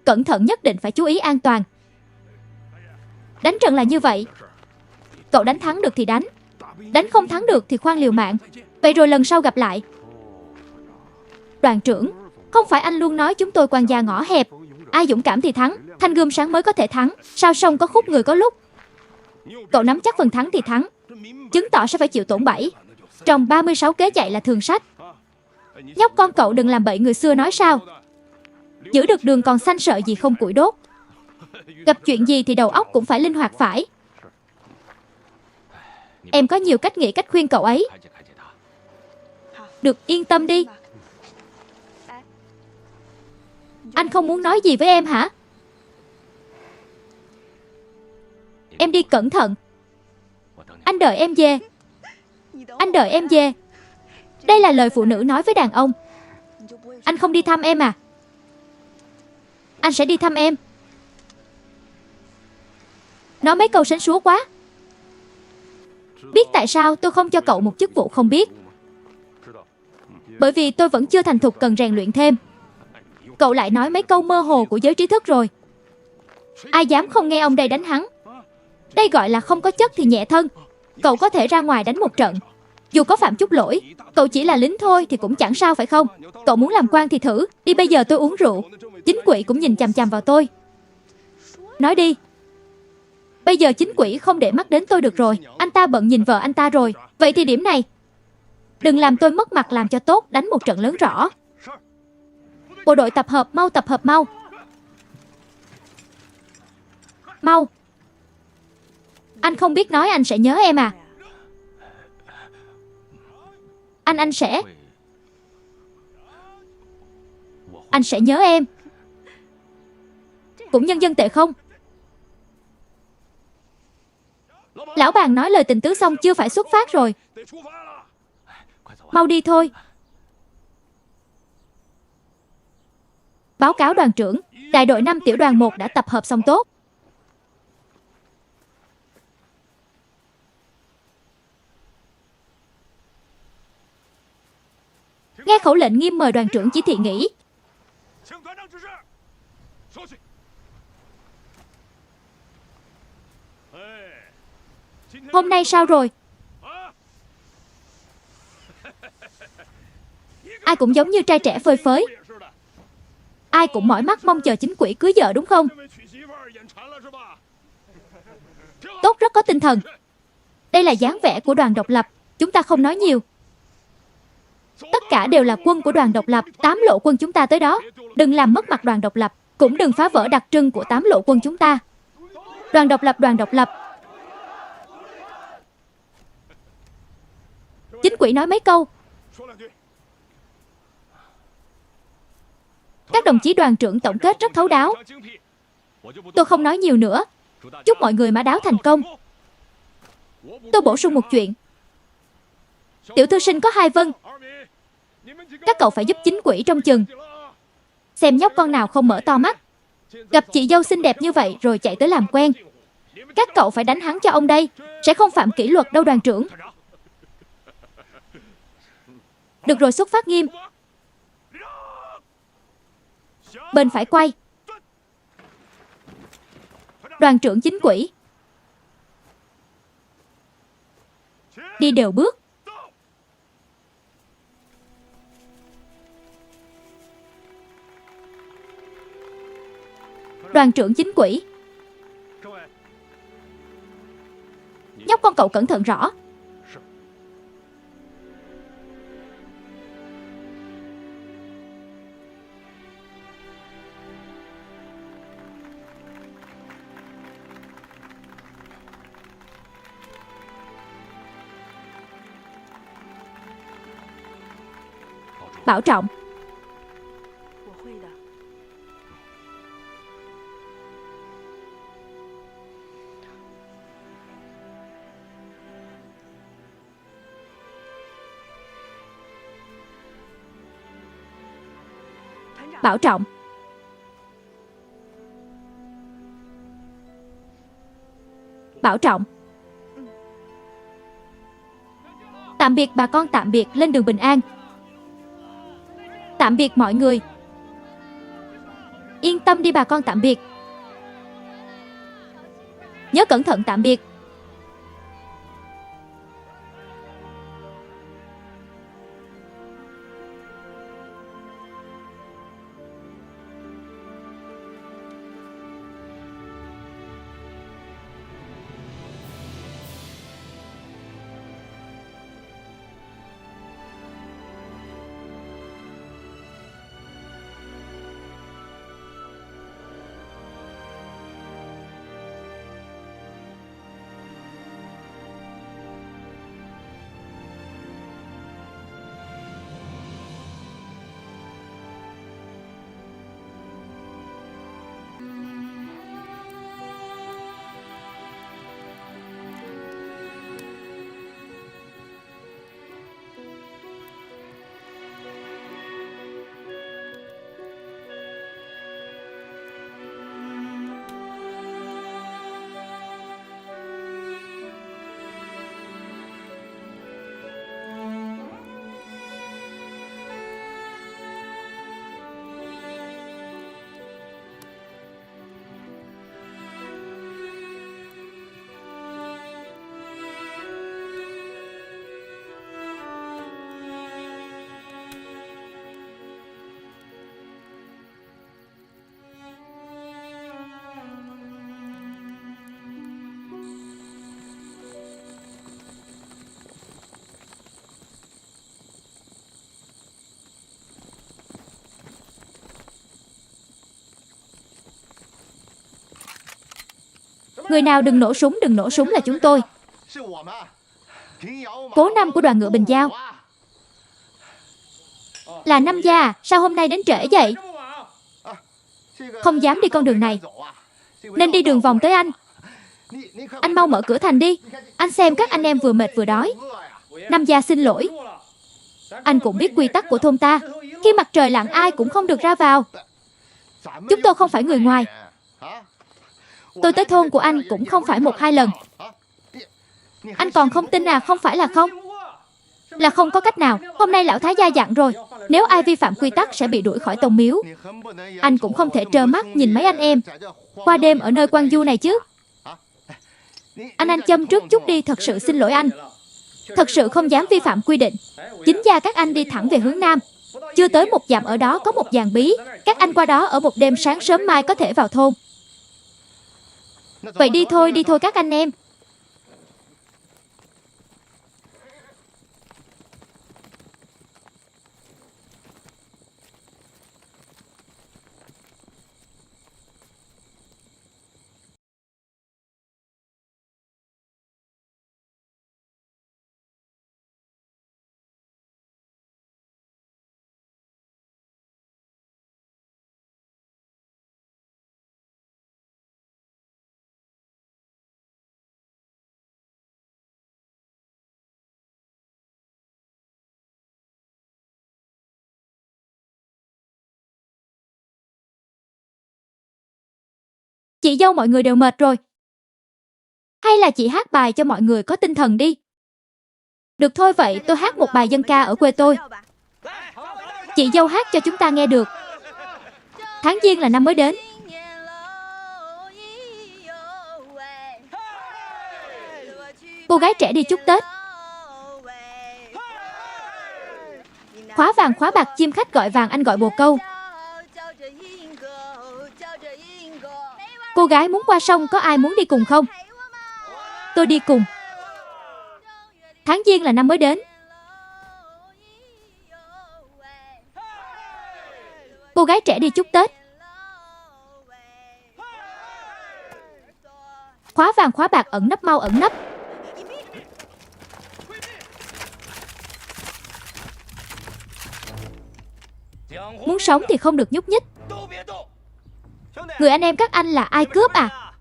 Cẩn thận, nhất định phải chú ý an toàn. Đánh trận là như vậy. Cậu đánh thắng được thì đánh, đánh không thắng được thì khoan liều mạng. Vậy rồi lần sau gặp lại. Đoàn trưởng, không phải anh luôn nói chúng tôi quan gia ngõ hẹp, ai dũng cảm thì thắng, thanh gươm sáng mới có thể thắng, sao sông có khúc người có lúc. Cậu nắm chắc phần thắng thì thắng, chứng tỏ sẽ phải chịu tổn bẫy. Trong 36 kế chạy là thường sách. Nhóc con cậu đừng làm bậy, người xưa nói sao, giữ được đường còn xanh sợ gì không củi đốt. Gặp chuyện gì thì đầu óc cũng phải linh hoạt phải. Em có nhiều cách nghĩ, cách khuyên cậu ấy. Được, yên tâm đi. Anh không muốn nói gì với em hả? Em đi cẩn thận. Anh đợi em về. Anh đợi em về. Đây là lời phụ nữ nói với đàn ông. Anh không đi thăm em à? Anh sẽ đi thăm em. Nói mấy câu sến súa quá. Biết tại sao tôi không cho cậu một chức vụ không biết? Bởi vì tôi vẫn chưa thành thục, cần rèn luyện thêm. Cậu lại nói mấy câu mơ hồ của giới trí thức rồi. Ai dám không nghe ông đây đánh hắn. Đây gọi là không có chất thì nhẹ thân. Cậu có thể ra ngoài đánh một trận. Dù có phạm chút lỗi, cậu chỉ là lính thôi thì cũng chẳng sao phải không? Cậu muốn làm quan thì thử. Đi, bây giờ tôi uống rượu. Chính quỹ cũng nhìn chằm chằm vào tôi. Nói đi. Bây giờ chính quỹ không để mắt đến tôi được rồi. Anh ta bận nhìn vợ anh ta rồi. Vậy thì điểm này, đừng làm tôi mất mặt, làm cho tốt, đánh một trận lớn rõ. Bộ đội tập hợp mau, tập hợp mau. Mau. Anh không biết nói anh sẽ nhớ em à? Anh sẽ nhớ em. Cũng nhân dân tệ không? Lão bàn nói lời tình tứ xong chưa, phải xuất phát rồi. Mau đi thôi. Báo cáo đoàn trưởng, đại đội 5 tiểu đoàn 1 đã tập hợp xong tốt. Nghe khẩu lệnh, Nghiêm mời đoàn trưởng chỉ thị nghỉ. Hôm nay sao rồi? Ai cũng giống như trai trẻ phơi phới. Ai cũng mỏi mắt mong chờ chính quỹ cưới vợ đúng không? Tốt, rất có tinh thần. Đây là dáng vẻ của đoàn độc lập. Chúng ta không nói nhiều. Tất cả đều là quân của đoàn độc lập. 8 lộ quân chúng ta tới đó. Đừng làm mất mặt đoàn độc lập. Cũng đừng phá vỡ đặc trưng của 8 lộ quân chúng ta. Đoàn độc lập, đoàn độc lập. Chính quỹ nói mấy câu. Các đồng chí đoàn trưởng tổng kết rất thấu đáo. Tôi không nói nhiều nữa. Chúc mọi người mã đáo thành công. Tôi bổ sung một chuyện. Tiểu thư sinh có 2 vân. Các cậu phải giúp chính quỹ trông chừng. Xem nhóc con nào không mở to mắt. Gặp chị dâu xinh đẹp như vậy rồi chạy tới làm quen. Các cậu phải đánh hắn cho ông đây. Sẽ không phạm kỷ luật đâu đoàn trưởng. Được rồi, xuất phát nghiêm. Bên phải quay. Đoàn trưởng chính quỹ. Đi đều bước. Đoàn trưởng chính quỹ. Nhóc con cậu cẩn thận rõ. Bảo trọng. Bảo trọng. Bảo trọng. Tạm biệt bà con, tạm biệt, lên đường bình an. Tạm biệt mọi người. Yên tâm đi bà con, tạm biệt. Nhớ cẩn thận, tạm biệt. Người nào đừng nổ súng, đừng nổ súng là chúng tôi. Cố Năm của đoàn ngựa Bình Giao. Là Năm gia, sao hôm nay đến trễ vậy? Không dám đi con đường này, nên đi đường vòng tới anh. Anh mau mở cửa thành đi. Anh xem các anh em vừa mệt vừa đói. Năm gia xin lỗi. Anh cũng biết quy tắc của thôn ta. Khi mặt trời lặn ai cũng không được ra vào. Chúng tôi không phải người ngoài. Tôi tới thôn của anh cũng không phải 1-2 lần. Anh còn không tin à? Không phải là không. Là không có cách nào. Hôm nay lão thái gia dặn rồi, nếu ai vi phạm quy tắc sẽ bị đuổi khỏi tông miếu. Anh cũng không thể trơ mắt nhìn mấy anh em qua đêm ở nơi quan du này chứ. Anh châm trước chút đi. Thật sự xin lỗi anh. Thật sự không dám vi phạm quy định. Chính gia các anh đi thẳng về hướng Nam. Chưa tới 1 dặm ở đó có một giàn bí. Các anh qua đó ở một đêm, sáng sớm mai có thể vào thôn. Vậy đi thôi các anh em. Chị dâu mọi người đều mệt rồi. Hay là chị hát bài cho mọi người có tinh thần đi. Được thôi, vậy tôi hát một bài dân ca ở quê tôi. Chị dâu hát cho chúng ta nghe được. Tháng Giêng là năm mới đến. Cô gái trẻ đi chúc Tết. Khóa vàng khóa bạc, chim khách gọi vàng, anh gọi bồ câu. Cô gái muốn qua sông, có ai muốn đi cùng không? Tôi đi cùng. Tháng Giêng là năm mới đến. Cô gái trẻ đi chúc Tết. Khóa vàng khóa bạc, ẩn nấp mau ẩn nấp. Muốn sống thì không được nhúc nhích. Người anh em các anh là ai cướp à?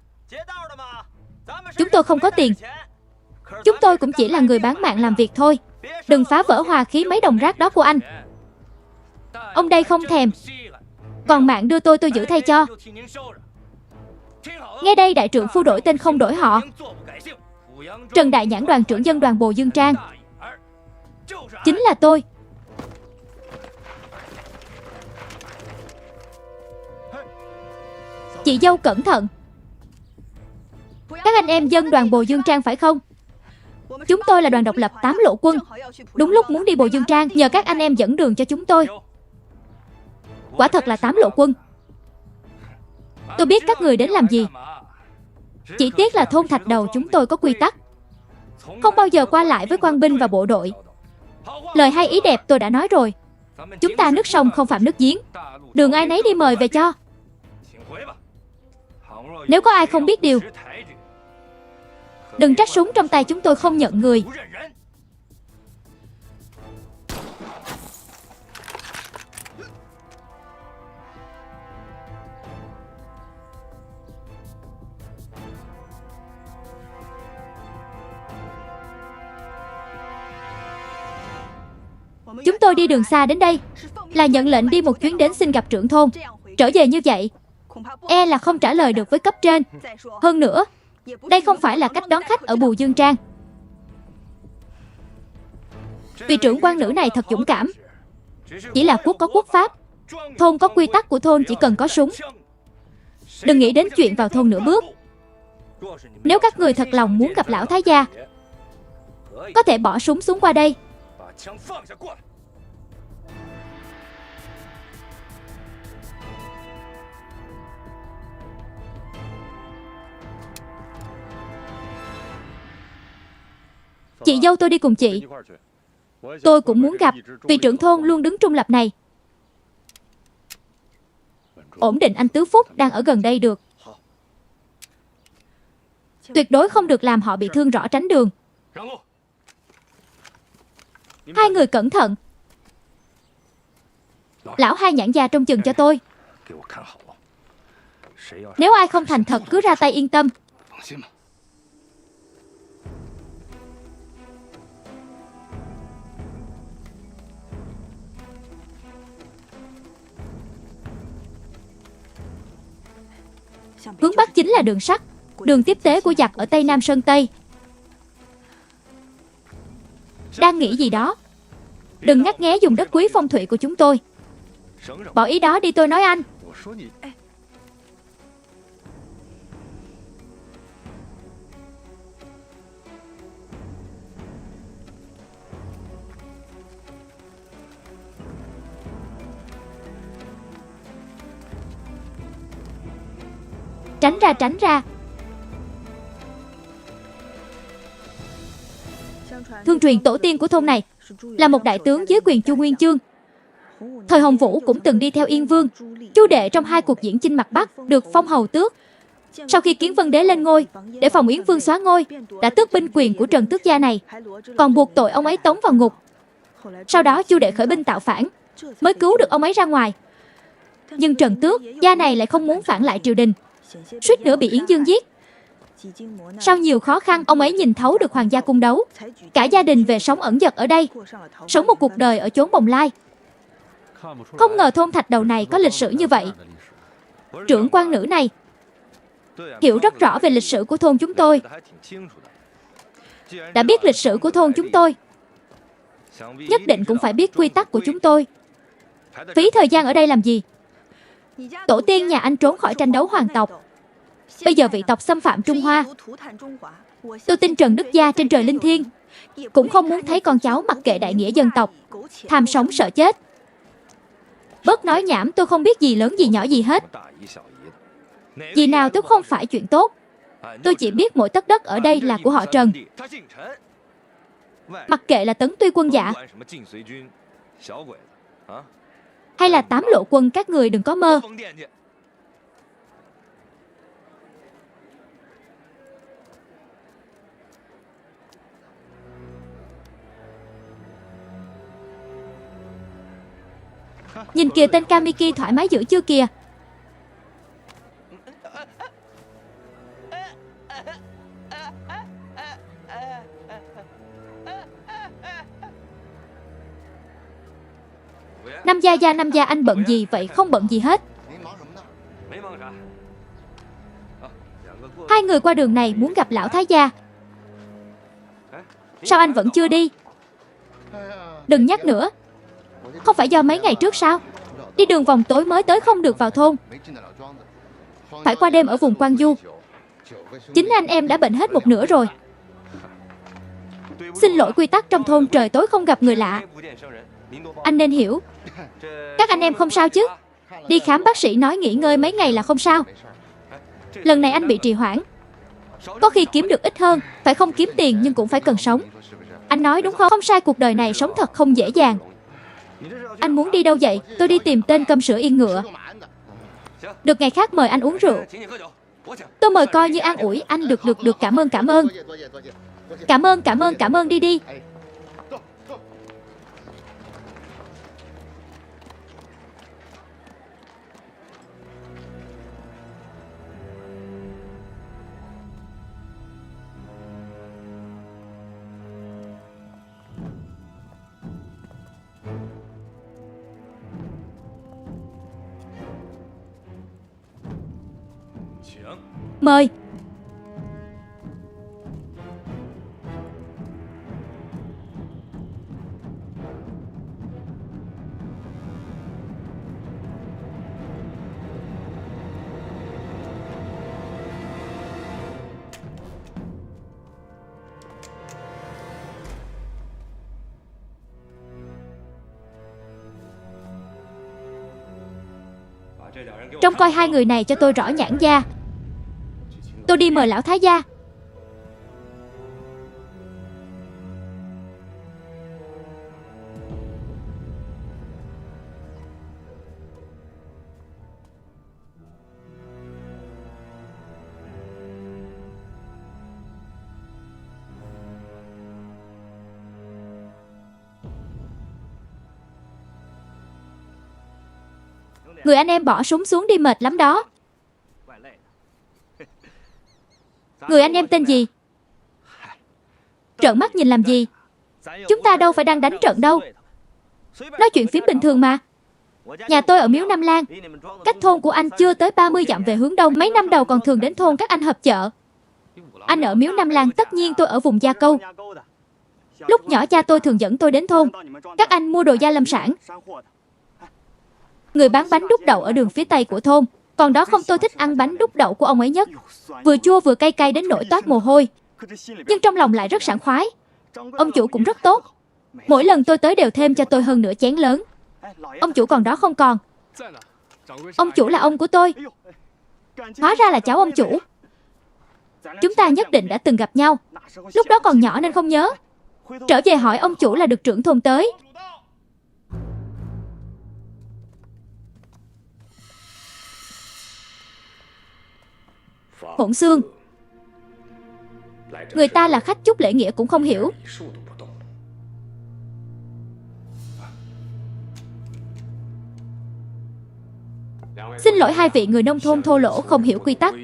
Chúng tôi không có tiền. Chúng tôi cũng chỉ là người bán mạng làm việc thôi. Đừng phá vỡ hòa khí mấy đồng rác đó của anh. Ông đây không thèm. Còn mạng đưa tôi giữ thay cho. Nghe đây, đại trượng phu đổi tên không đổi họ. Trần Đại Nhãn, đoàn trưởng dân đoàn Bồ Dương Trang. Chính là tôi. Chị dâu cẩn thận. Các anh em dân đoàn Bồ Dương Trang phải không? Chúng tôi là đoàn độc lập 8 lộ quân. Đúng lúc muốn đi Bồ Dương Trang, nhờ các anh em dẫn đường cho chúng tôi. Quả thật là 8 lộ quân. Tôi biết các người đến làm gì. Chỉ tiếc là thôn Thạch Đầu chúng tôi có quy tắc, không bao giờ qua lại với quan binh và bộ đội. Lời hay ý đẹp tôi đã nói rồi. Chúng ta nước sông không phạm nước giếng. Đường ai nấy đi mời về cho. Nếu có ai không biết điều, đừng trách súng trong tay chúng tôi không nhận người. Chúng tôi đi đường xa đến đây là nhận lệnh đi một chuyến đến xin gặp trưởng thôn. Trở về như vậy e là không trả lời được với cấp trên. Hơn nữa, đây không phải là cách đón khách ở Bù Dương Trang. Vị trưởng quan nữ này thật dũng cảm. Chỉ là quốc có quốc pháp, thôn có quy tắc của thôn, chỉ cần có súng. Đừng nghĩ đến chuyện vào thôn nửa bước. Nếu các người thật lòng muốn gặp lão thái gia, có thể bỏ súng xuống qua đây. Chị dâu tôi đi cùng chị. Tôi cũng muốn gặp vị trưởng thôn luôn đứng trung lập này. Ổn định anh Tứ Phúc đang ở gần đây được. Tuyệt đối không được làm họ bị thương, rõ tránh đường. Hai người cẩn thận. Lão Hai Nhãn già trông chừng cho tôi. Nếu ai không thành thật cứ ra tay, yên tâm. Hướng Bắc chính là đường sắt, đường tiếp tế của giặc ở Tây Nam Sơn Tây. Đang nghĩ gì đó? Đừng ngắt nghé dùng đất quý phong thủy của chúng tôi. Bỏ ý đó đi, tôi nói anh. Tránh ra, tránh ra. Thương truyền tổ tiên của thôn này là một đại tướng dưới quyền Chu Nguyên Chương. Thời Hồng Vũ cũng từng đi theo Yên Vương. Chu đệ trong 2 cuộc diễn chinh mặt Bắc được phong hầu tước. Sau khi Kiến Vân Đế lên ngôi, để phòng Yến Vương xóa ngôi, đã tước binh quyền của Trần Tước gia này, còn buộc tội ông ấy tống vào ngục. Sau đó Chu đệ khởi binh tạo phản, mới cứu được ông ấy ra ngoài. Nhưng Trần Tước gia này lại không muốn phản lại triều đình, suýt nữa bị Yến Dương giết. Sau nhiều khó khăn, ông ấy nhìn thấu được hoàng gia cung đấu, cả gia đình về sống ẩn dật ở đây, sống một cuộc đời ở chốn bồng lai. Không ngờ thôn Thạch Đầu này có lịch sử như vậy. Trưởng quan nữ này hiểu rất rõ về lịch sử của thôn chúng tôi. Đã biết lịch sử của thôn chúng tôi, nhất định cũng phải biết quy tắc của chúng tôi. Phí thời gian ở đây làm gì? Tổ tiên nhà anh trốn khỏi tranh đấu hoàng tộc, bây giờ vị tộc xâm phạm Trung Hoa. Tôi tin Trần Đức gia trên trời linh thiêng cũng không muốn thấy con cháu mặc kệ đại nghĩa dân tộc, tham sống sợ chết. Bớt nói nhảm, tôi không biết gì lớn gì nhỏ gì hết. Gì nào都không phải chuyện tốt. Tôi chỉ biết mỗi tấc đất ở đây là của họ Trần. Mặc kệ là Tấn Tuy quân dạ hay là 8 lộ quân, các người đừng có mơ. Nhìn kìa, tên Kamiki thoải mái dữ chưa kìa. Năm gia, anh bận gì vậy? Không bận gì hết. 2 người qua đường này muốn gặp lão thái gia. Sao anh vẫn chưa đi? Đừng nhắc nữa. Không phải do mấy ngày trước sao? Đi đường vòng tối mới tới, không được vào thôn. Phải qua đêm ở vùng Quang Du. Chính anh em đã bệnh hết một nửa rồi. Xin lỗi, quy tắc trong thôn trời tối không gặp người lạ. Anh nên hiểu. Các anh em không sao chứ? Đi khám bác sĩ nói nghỉ ngơi mấy ngày là không sao. Lần này anh bị trì hoãn. Có khi kiếm được ít hơn, phải không kiếm tiền nhưng cũng phải cần sống. Anh nói đúng không? Không sai, cuộc đời này sống thật không dễ dàng. Anh muốn đi đâu vậy? Tôi đi tìm tên câm sữa yên ngựa. Được, ngày khác mời anh uống rượu. Tôi mời coi như an ủi anh. Được, cảm ơn. Cảm ơn, đi. Mời. Trông coi 2 người này cho tôi rõ nhãn gia. Tôi đi mời lão thái gia. Người anh em bỏ súng xuống đi, mệt lắm đó. Người anh em tên gì? Trợn mắt nhìn làm gì? Chúng ta đâu phải đang đánh trận đâu. Nói chuyện phím bình thường mà. Nhà tôi ở Miếu Nam Lan, cách thôn của anh chưa tới 30 dặm về hướng đông. Mấy năm đầu còn thường đến thôn các anh họp chợ. Anh ở Miếu Nam Lan, tất nhiên tôi ở vùng Gia Câu. Lúc nhỏ cha tôi thường dẫn tôi đến thôn các anh mua đồ gia lâm sản. Người bán bánh đúc đậu ở đường phía tây của thôn. Còn đó không, tôi thích ăn bánh đúc đậu của ông ấy nhất. Vừa chua vừa cay cay đến nỗi toát mồ hôi, nhưng trong lòng lại rất sảng khoái. Ông chủ cũng rất tốt. Mỗi lần tôi tới đều thêm cho tôi hơn nửa chén lớn. Ông chủ còn đó không? Còn. Ông chủ là ông của tôi. Hóa ra là cháu ông chủ. Chúng ta nhất định đã từng gặp nhau. Lúc đó còn nhỏ nên không nhớ. Trở về hỏi ông chủ là được trưởng thôn tới. Hỗn xương. Người ta là khách chút lễ nghĩa cũng không hiểu. Xin lỗi hai vị người nông thôn thô lỗ không hiểu quy tắc.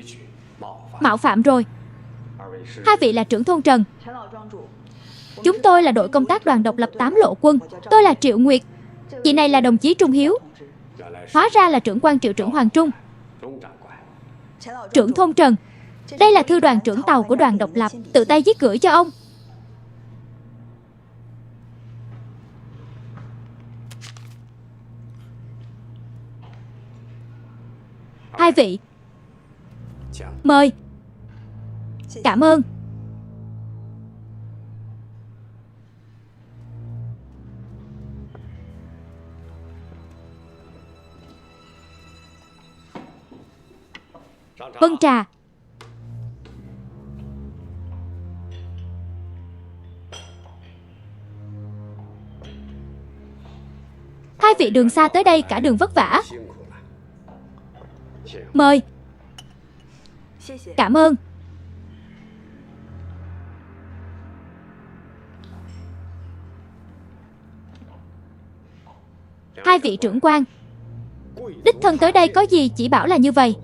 Mạo phạm rồi. Hai vị là trưởng thôn Trần. Chúng tôi là đội công tác đoàn độc lập 8 lộ quân. Tôi là Triệu Nguyệt. Chị này là đồng chí Trung Hiếu. Hóa ra là trưởng quan Triệu trưởng Hoàng Trung. Trưởng thôn Trần. Đây là thư đoàn trưởng tàu của đoàn độc lập, tự tay viết gửi cho ông. Hai vị, mời. Cảm ơn. Vâng trà. Hai vị đường xa tới đây cả đường vất vả. Mời. Cảm ơn. Hai vị trưởng quan, đích thân tới đây có gì chỉ bảo là như vậy.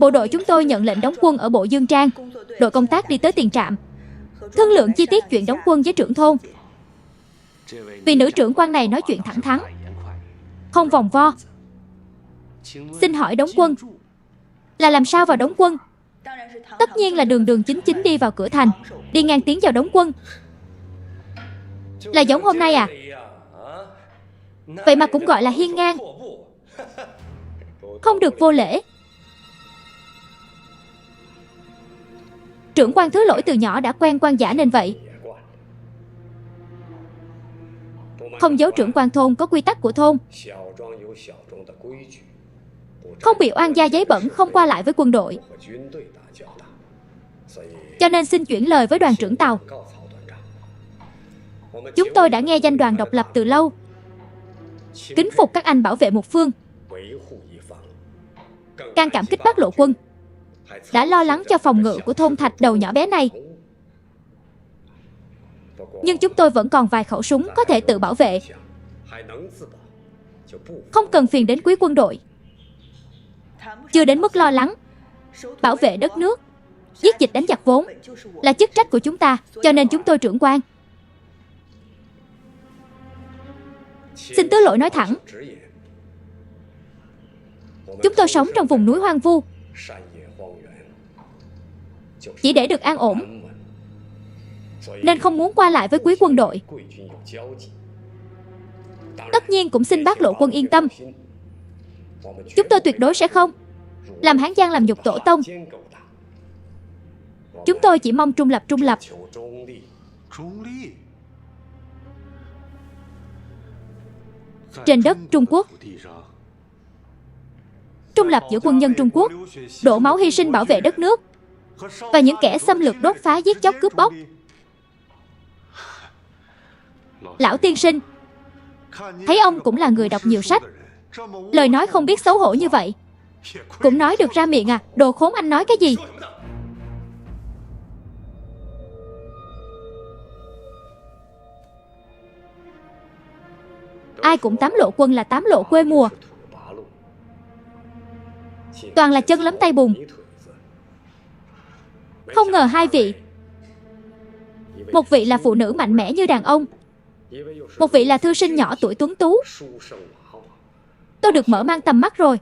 Bộ đội chúng tôi nhận lệnh đóng quân ở Bộ Dương Trang. Đội công tác đi tới tiền trạm, thương lượng chi tiết chuyện đóng quân với trưởng thôn. Vị nữ trưởng quan này nói chuyện thẳng thắn, không vòng vo. Xin hỏi đóng quân là làm sao vào đóng quân? Tất nhiên là đường đường chính chính đi vào cửa thành, đi ngang tiến vào đóng quân. Là giống hôm nay à? Vậy mà cũng gọi là hiên ngang. Không được vô lễ. Trưởng quan thứ lỗi từ nhỏ đã quen quan giả nên vậy. Không giấu trưởng quan thôn có quy tắc của thôn. Không bị oan gia giấy bẩn, không qua lại với quân đội. Cho nên xin chuyển lời với đoàn trưởng tàu. Chúng tôi đã nghe danh đoàn độc lập từ lâu. Kính phục các anh bảo vệ một phương. Càng cảm kích bác lộ quân đã lo lắng cho phòng ngự của thôn Thạch đầu nhỏ bé này. Nhưng chúng tôi vẫn còn vài khẩu súng có thể tự bảo vệ, không cần phiền đến quý quân đội. Chưa đến mức lo lắng. Bảo vệ đất nước, giết dịch đánh giặc vốn là chức trách của chúng ta. Cho nên chúng tôi trưởng quan xin tứ lỗi nói thẳng. Chúng tôi sống trong vùng núi hoang vu, chỉ để được an ổn, nên không muốn qua lại với quý quân đội. Tất nhiên cũng xin bác lộ quân yên tâm. Chúng tôi tuyệt đối sẽ không làm Hán Giang làm nhục tổ tông. Chúng tôi chỉ mong trung lập, trung lập. Trên đất Trung Quốc, trung lập giữa quân nhân Trung Quốc đổ máu hy sinh bảo vệ đất nước và những kẻ xâm lược đốt phá giết chóc cướp bóc. Lão tiên sinh, thấy ông cũng là người đọc nhiều sách, lời nói không biết xấu hổ như vậy cũng nói được ra miệng à? Đồ khốn, anh nói cái gì? Ai cũng tám lộ quân là tám lộ quê mùa, toàn là chân lấm tay bùn. Không ngờ hai vị, một vị là phụ nữ mạnh mẽ như đàn ông, một vị là thư sinh nhỏ tuổi tuấn tú. Tôi được mở mang tầm mắt rồi.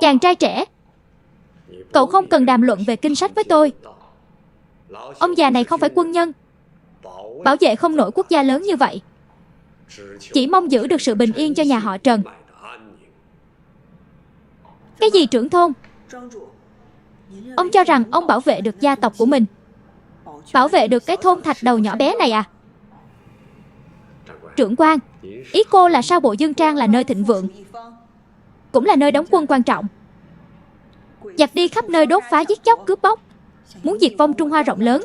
Chàng trai trẻ, cậu không cần đàm luận về kinh sách với tôi. Ông già này không phải quân nhân, bảo vệ không nổi quốc gia lớn như vậy, chỉ mong giữ được sự bình yên cho nhà họ Trần. Cái gì trưởng thôn? Ông cho rằng ông bảo vệ được gia tộc của mình, Bảo vệ được cái thôn thạch đầu nhỏ bé này à? Trưởng quan, ý cô là sao Bộ Dương Trang là nơi thịnh vượng, cũng là nơi đóng quân quan trọng. Giặc đi khắp nơi đốt phá giết chóc cướp bóc, muốn diệt vong Trung Hoa rộng lớn.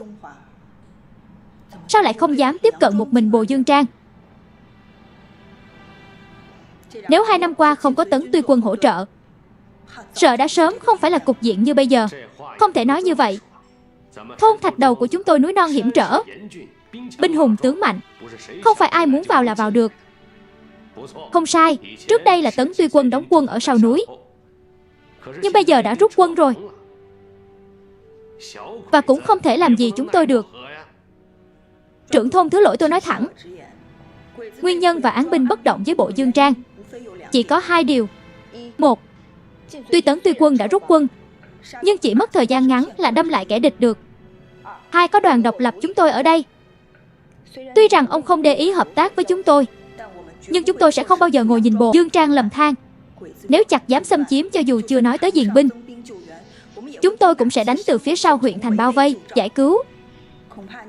Sao lại không dám tiếp cận một mình Bồ Dương Trang? Nếu 2 năm qua không có Tấn Tuy quân hỗ trợ, sợ đã sớm không phải là cục diện như bây giờ. Không thể nói như vậy. Thôn thạch đầu của chúng tôi núi non hiểm trở, binh hùng tướng mạnh, không phải ai muốn vào là vào được. Không sai, trước đây là Tấn Tuy quân đóng quân ở sau núi, nhưng bây giờ đã rút quân rồi, và cũng không thể làm gì chúng tôi được. Trưởng thôn thứ lỗi, tôi nói thẳng, nguyên nhân và án binh bất động với Bộ Dương Trang chỉ có 2 điều. Một, tuy Tấn Tuy quân đã rút quân, nhưng chỉ mất thời gian ngắn là đâm lại kẻ địch được. 2, có đoàn độc lập chúng tôi ở đây. Tuy rằng ông không để ý hợp tác với chúng tôi, nhưng chúng tôi sẽ không bao giờ ngồi nhìn Bồ Dương Trang lầm than. Nếu chặt dám xâm chiếm, cho dù chưa nói tới diền binh, chúng tôi cũng sẽ đánh từ phía sau huyện thành bao vây, giải cứu.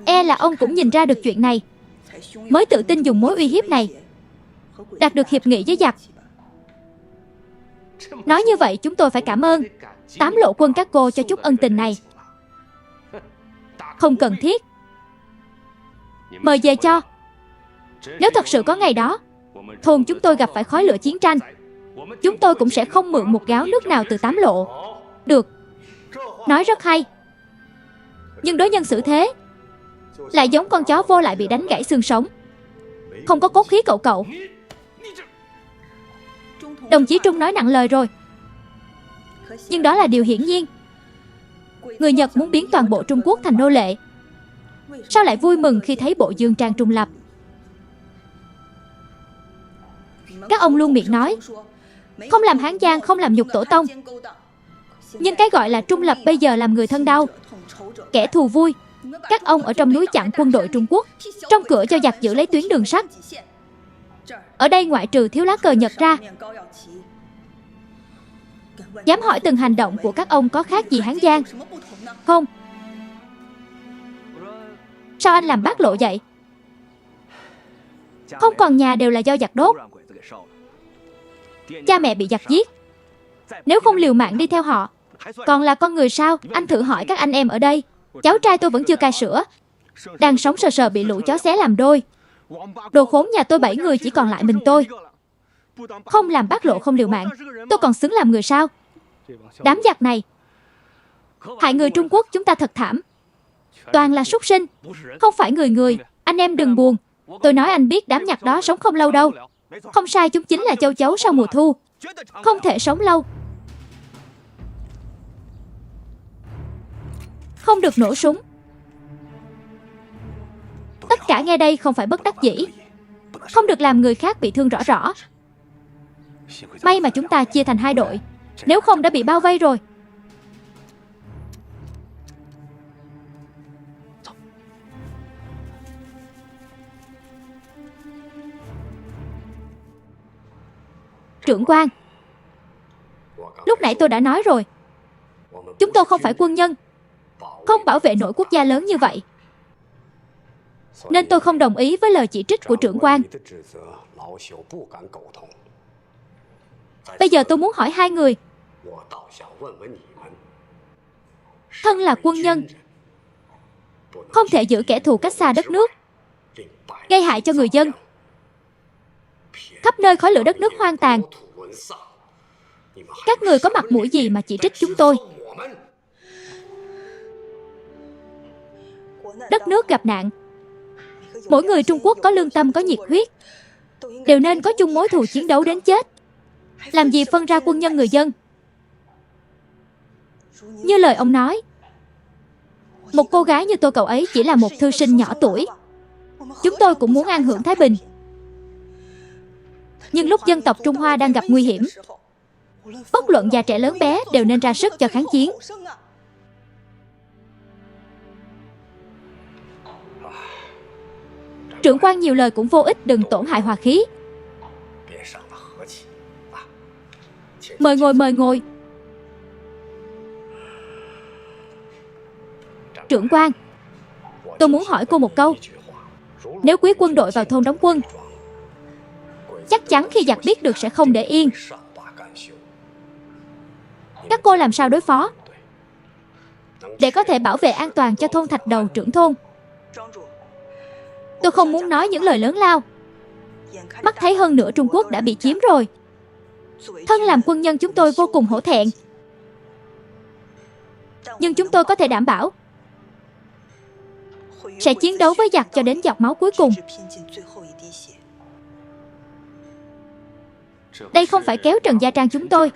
E là ông cũng nhìn ra được chuyện này, mới tự tin dùng mối uy hiếp này đạt được hiệp nghị với giặc. Nói như vậy chúng tôi phải cảm ơn 8 lộ quân các cô cho chút ân tình này. Không cần thiết. Mời về cho. Nếu thật sự có ngày đó thôn chúng tôi gặp phải khói lửa chiến tranh, chúng tôi cũng sẽ không mượn một gáo nước nào từ 8 lộ. Được. Nói rất hay. Nhưng đối nhân xử thế lại giống con chó vô lại bị đánh gãy xương sống, không có cốt khí cậu. Đồng chí Trung nói nặng lời rồi. Nhưng đó là điều hiển nhiên. Người Nhật muốn biến toàn bộ Trung Quốc thành nô lệ, sao lại vui mừng khi thấy Bộ Dương Trang trung lập? Các ông luôn miệng nói không làm Hán Giang, không làm nhục tổ tông, nhưng cái gọi là trung lập bây giờ làm người thân đau, kẻ thù vui. Các ông ở trong núi chặn quân đội Trung Quốc, trong cửa cho giặc giữ lấy tuyến đường sắt. Ở đây ngoại trừ thiếu lá cờ Nhật ra, dám hỏi từng hành động của các ông có khác gì Hán Giang? Không. Sao anh làm bác lộ vậy? Không còn nhà đều là do giặc đốt, cha mẹ bị giặc giết. Nếu không liều mạng đi theo họ, còn là con người sao? Anh thử hỏi các anh em ở đây. Cháu trai tôi vẫn chưa cai sữa, đang sống sờ sờ bị lũ chó xé làm đôi. Đồ khốn, nhà tôi 7 người chỉ còn lại mình tôi. Không làm bác lộ, không liều mạng, tôi còn xứng làm người sao? Đám giặc này hại người Trung Quốc chúng ta thật thảm. Toàn là súc sinh, không phải người. Anh em đừng buồn. Tôi nói anh biết đám giặc đó sống không lâu đâu. Không sai, chúng chính là châu chấu sau mùa thu, không thể sống lâu. Không được nổ súng. Tất cả nghe đây không phải bất đắc dĩ, không được làm người khác bị thương rõ rõ. May mà chúng ta chia thành 2 đội, nếu không đã bị bao vây rồi. Trưởng quan, lúc nãy tôi đã nói rồi, chúng tôi không phải quân nhân, không bảo vệ nổi quốc gia lớn như vậy, nên tôi không đồng ý với lời chỉ trích của trưởng quan. Bây giờ tôi muốn hỏi 2 người. Thân là quân nhân, không thể giữ kẻ thù cách xa đất nước, gây hại cho người dân, khắp nơi khói lửa, đất nước hoang tàn. Các người có mặt mũi gì mà chỉ trích chúng tôi? Đất nước gặp nạn, mỗi người Trung Quốc có lương tâm, có nhiệt huyết, đều nên có chung mối thù chiến đấu đến chết. Làm gì phân ra quân nhân người dân? Như lời ông nói, một cô gái như tôi, cậu ấy chỉ là một thư sinh nhỏ tuổi. Chúng tôi cũng muốn an hưởng thái bình, nhưng lúc dân tộc Trung Hoa đang gặp nguy hiểm, bất luận già trẻ lớn bé đều nên ra sức cho kháng chiến. Trưởng quan nhiều lời cũng vô ích, đừng tổn hại hòa khí. Mời ngồi, mời ngồi. Trưởng quan, Tôi muốn hỏi cô một câu. Nếu quý quân đội vào thôn đóng quân, chắc chắn khi giặc biết được sẽ không để yên. Các cô làm sao đối phó để có thể bảo vệ an toàn cho thôn Thạch Đầu trưởng thôn? Tôi không muốn nói những lời lớn lao. Mắt thấy hơn nửa Trung Quốc đã bị chiếm rồi. Thân làm quân nhân chúng tôi vô cùng hổ thẹn. Nhưng chúng tôi có thể đảm bảo sẽ chiến đấu với giặc cho đến giọt máu cuối cùng. Đây không phải kéo Trần Gia Trang chúng tôi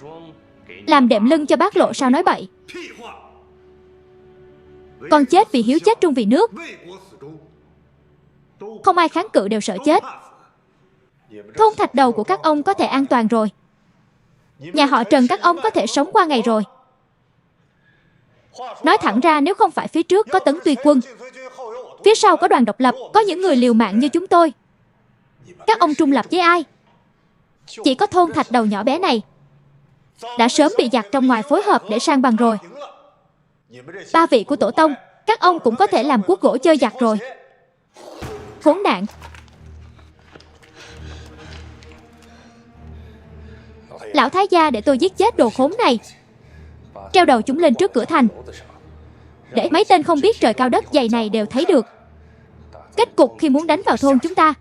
làm đệm lưng cho bác Lộ sao nói bậy. Con chết vì hiếu, chết trung vì nước. Không ai kháng cự, đều sợ chết. Thôn Thạch Đầu của các ông có thể an toàn rồi. Nhà họ Trần các ông có thể sống qua ngày rồi. Nói thẳng ra, nếu không phải phía trước có Tấn Tuy quân, phía sau có đoàn độc lập, có những người liều mạng như chúng tôi, các ông trung lập với ai? Chỉ có thôn Thạch Đầu nhỏ bé này đã sớm bị giặc trong ngoài phối hợp để sang bằng rồi. Ba vị của tổ tông, các ông cũng có thể làm cuốc gỗ chơi giặc rồi. Khốn nạn. Lão thái gia để tôi giết chết đồ khốn này, treo đầu chúng lên trước cửa thành, để mấy tên không biết trời cao đất dày này đều thấy được. Kết cục khi muốn đánh vào thôn chúng ta,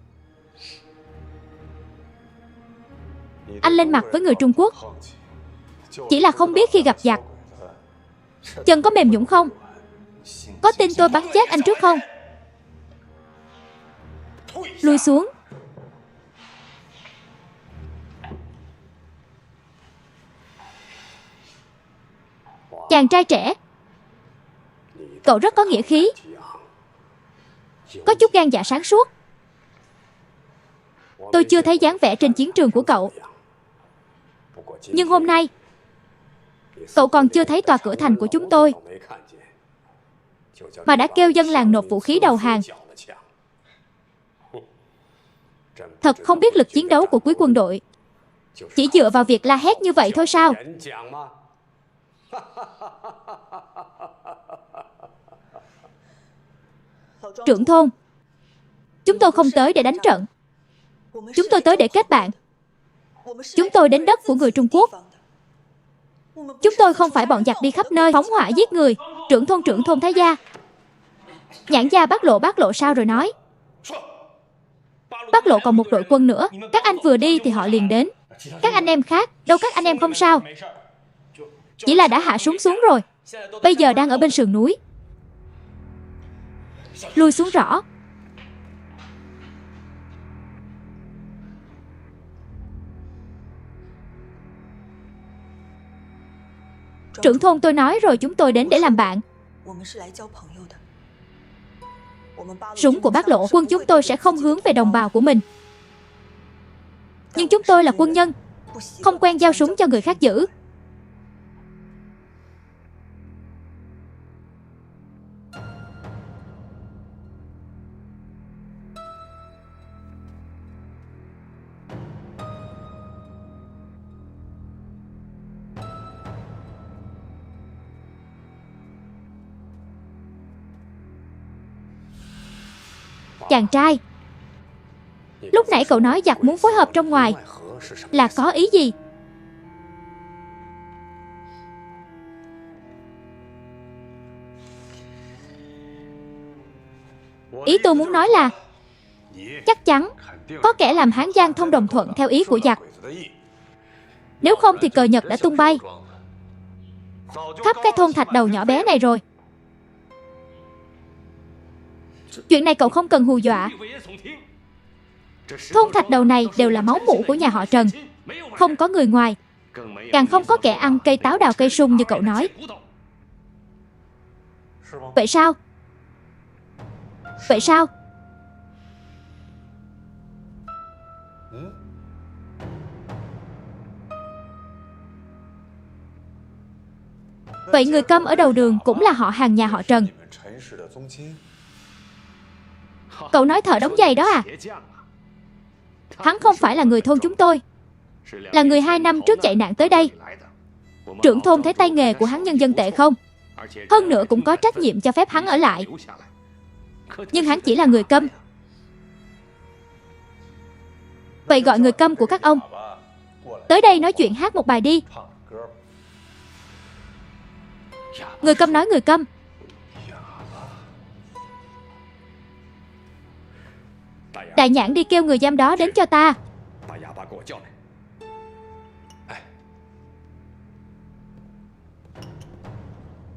anh lên mặt với người Trung Quốc, chỉ là không biết khi gặp giặc chân có mềm nhũn không? Có tin tôi bắn chết anh trước không? Lui xuống. Chàng trai trẻ, cậu rất có nghĩa khí, có chút gan dạ sáng suốt. Tôi chưa thấy dáng vẻ trên chiến trường của cậu. Nhưng hôm nay cậu còn chưa thấy tòa cửa thành của chúng tôi mà đã kêu dân làng nộp vũ khí đầu hàng. Thật không biết lực chiến đấu của quý quân đội chỉ dựa vào việc la hét như vậy thôi sao? Trưởng thôn, chúng tôi không tới để đánh trận. Chúng tôi tới để kết bạn. Chúng tôi đến đất của người Trung Quốc. Chúng tôi không phải bọn giặc đi khắp nơi phóng hỏa giết người. Trưởng thôn thái gia. Nhãn gia bác Lộ sao rồi nói? Bác Lộ còn một đội quân nữa. Các anh vừa đi thì họ liền đến. Các anh em khác, đâu các anh em không sao. Chỉ là đã hạ súng xuống rồi. Bây giờ đang ở bên sườn núi. Lui xuống rõ. Trưởng thôn, tôi nói rồi, chúng tôi đến để làm bạn. Súng của bác Lộ, quân chúng tôi sẽ không hướng về đồng bào của mình. Nhưng chúng tôi là quân nhân, không quen giao súng cho người khác giữ. Chàng trai, lúc nãy cậu nói giặc muốn phối hợp trong ngoài là có ý gì? Ý tôi muốn nói là chắc chắn có kẻ làm Hán Giang thông đồng thuận theo ý của giặc. Nếu không thì cờ Nhật đã tung bay khắp cái thôn Thạch Đầu nhỏ bé này rồi. Chuyện này cậu không cần hù dọa. Thôn Thạch Đầu này đều là máu mủ của nhà họ Trần, không có người ngoài, càng không có kẻ ăn cây táo đào cây sung như cậu nói. Vậy sao? Vậy sao? Vậy người Câm ở đầu đường cũng là họ hàng nhà họ Trần. Cậu nói thợ đóng giày đó à? Hắn không phải là người thôn chúng tôi, là người 2 năm trước chạy nạn tới đây. Trưởng thôn thấy tay nghề của hắn nhân dân tệ không? Hơn nữa cũng có trách nhiệm cho phép hắn ở lại. Nhưng hắn chỉ là người câm. Vậy gọi người câm của các ông tới đây nói chuyện hát một bài đi. Người câm nói người câm. Đại nhãn đi kêu người giam đó đến cho ta.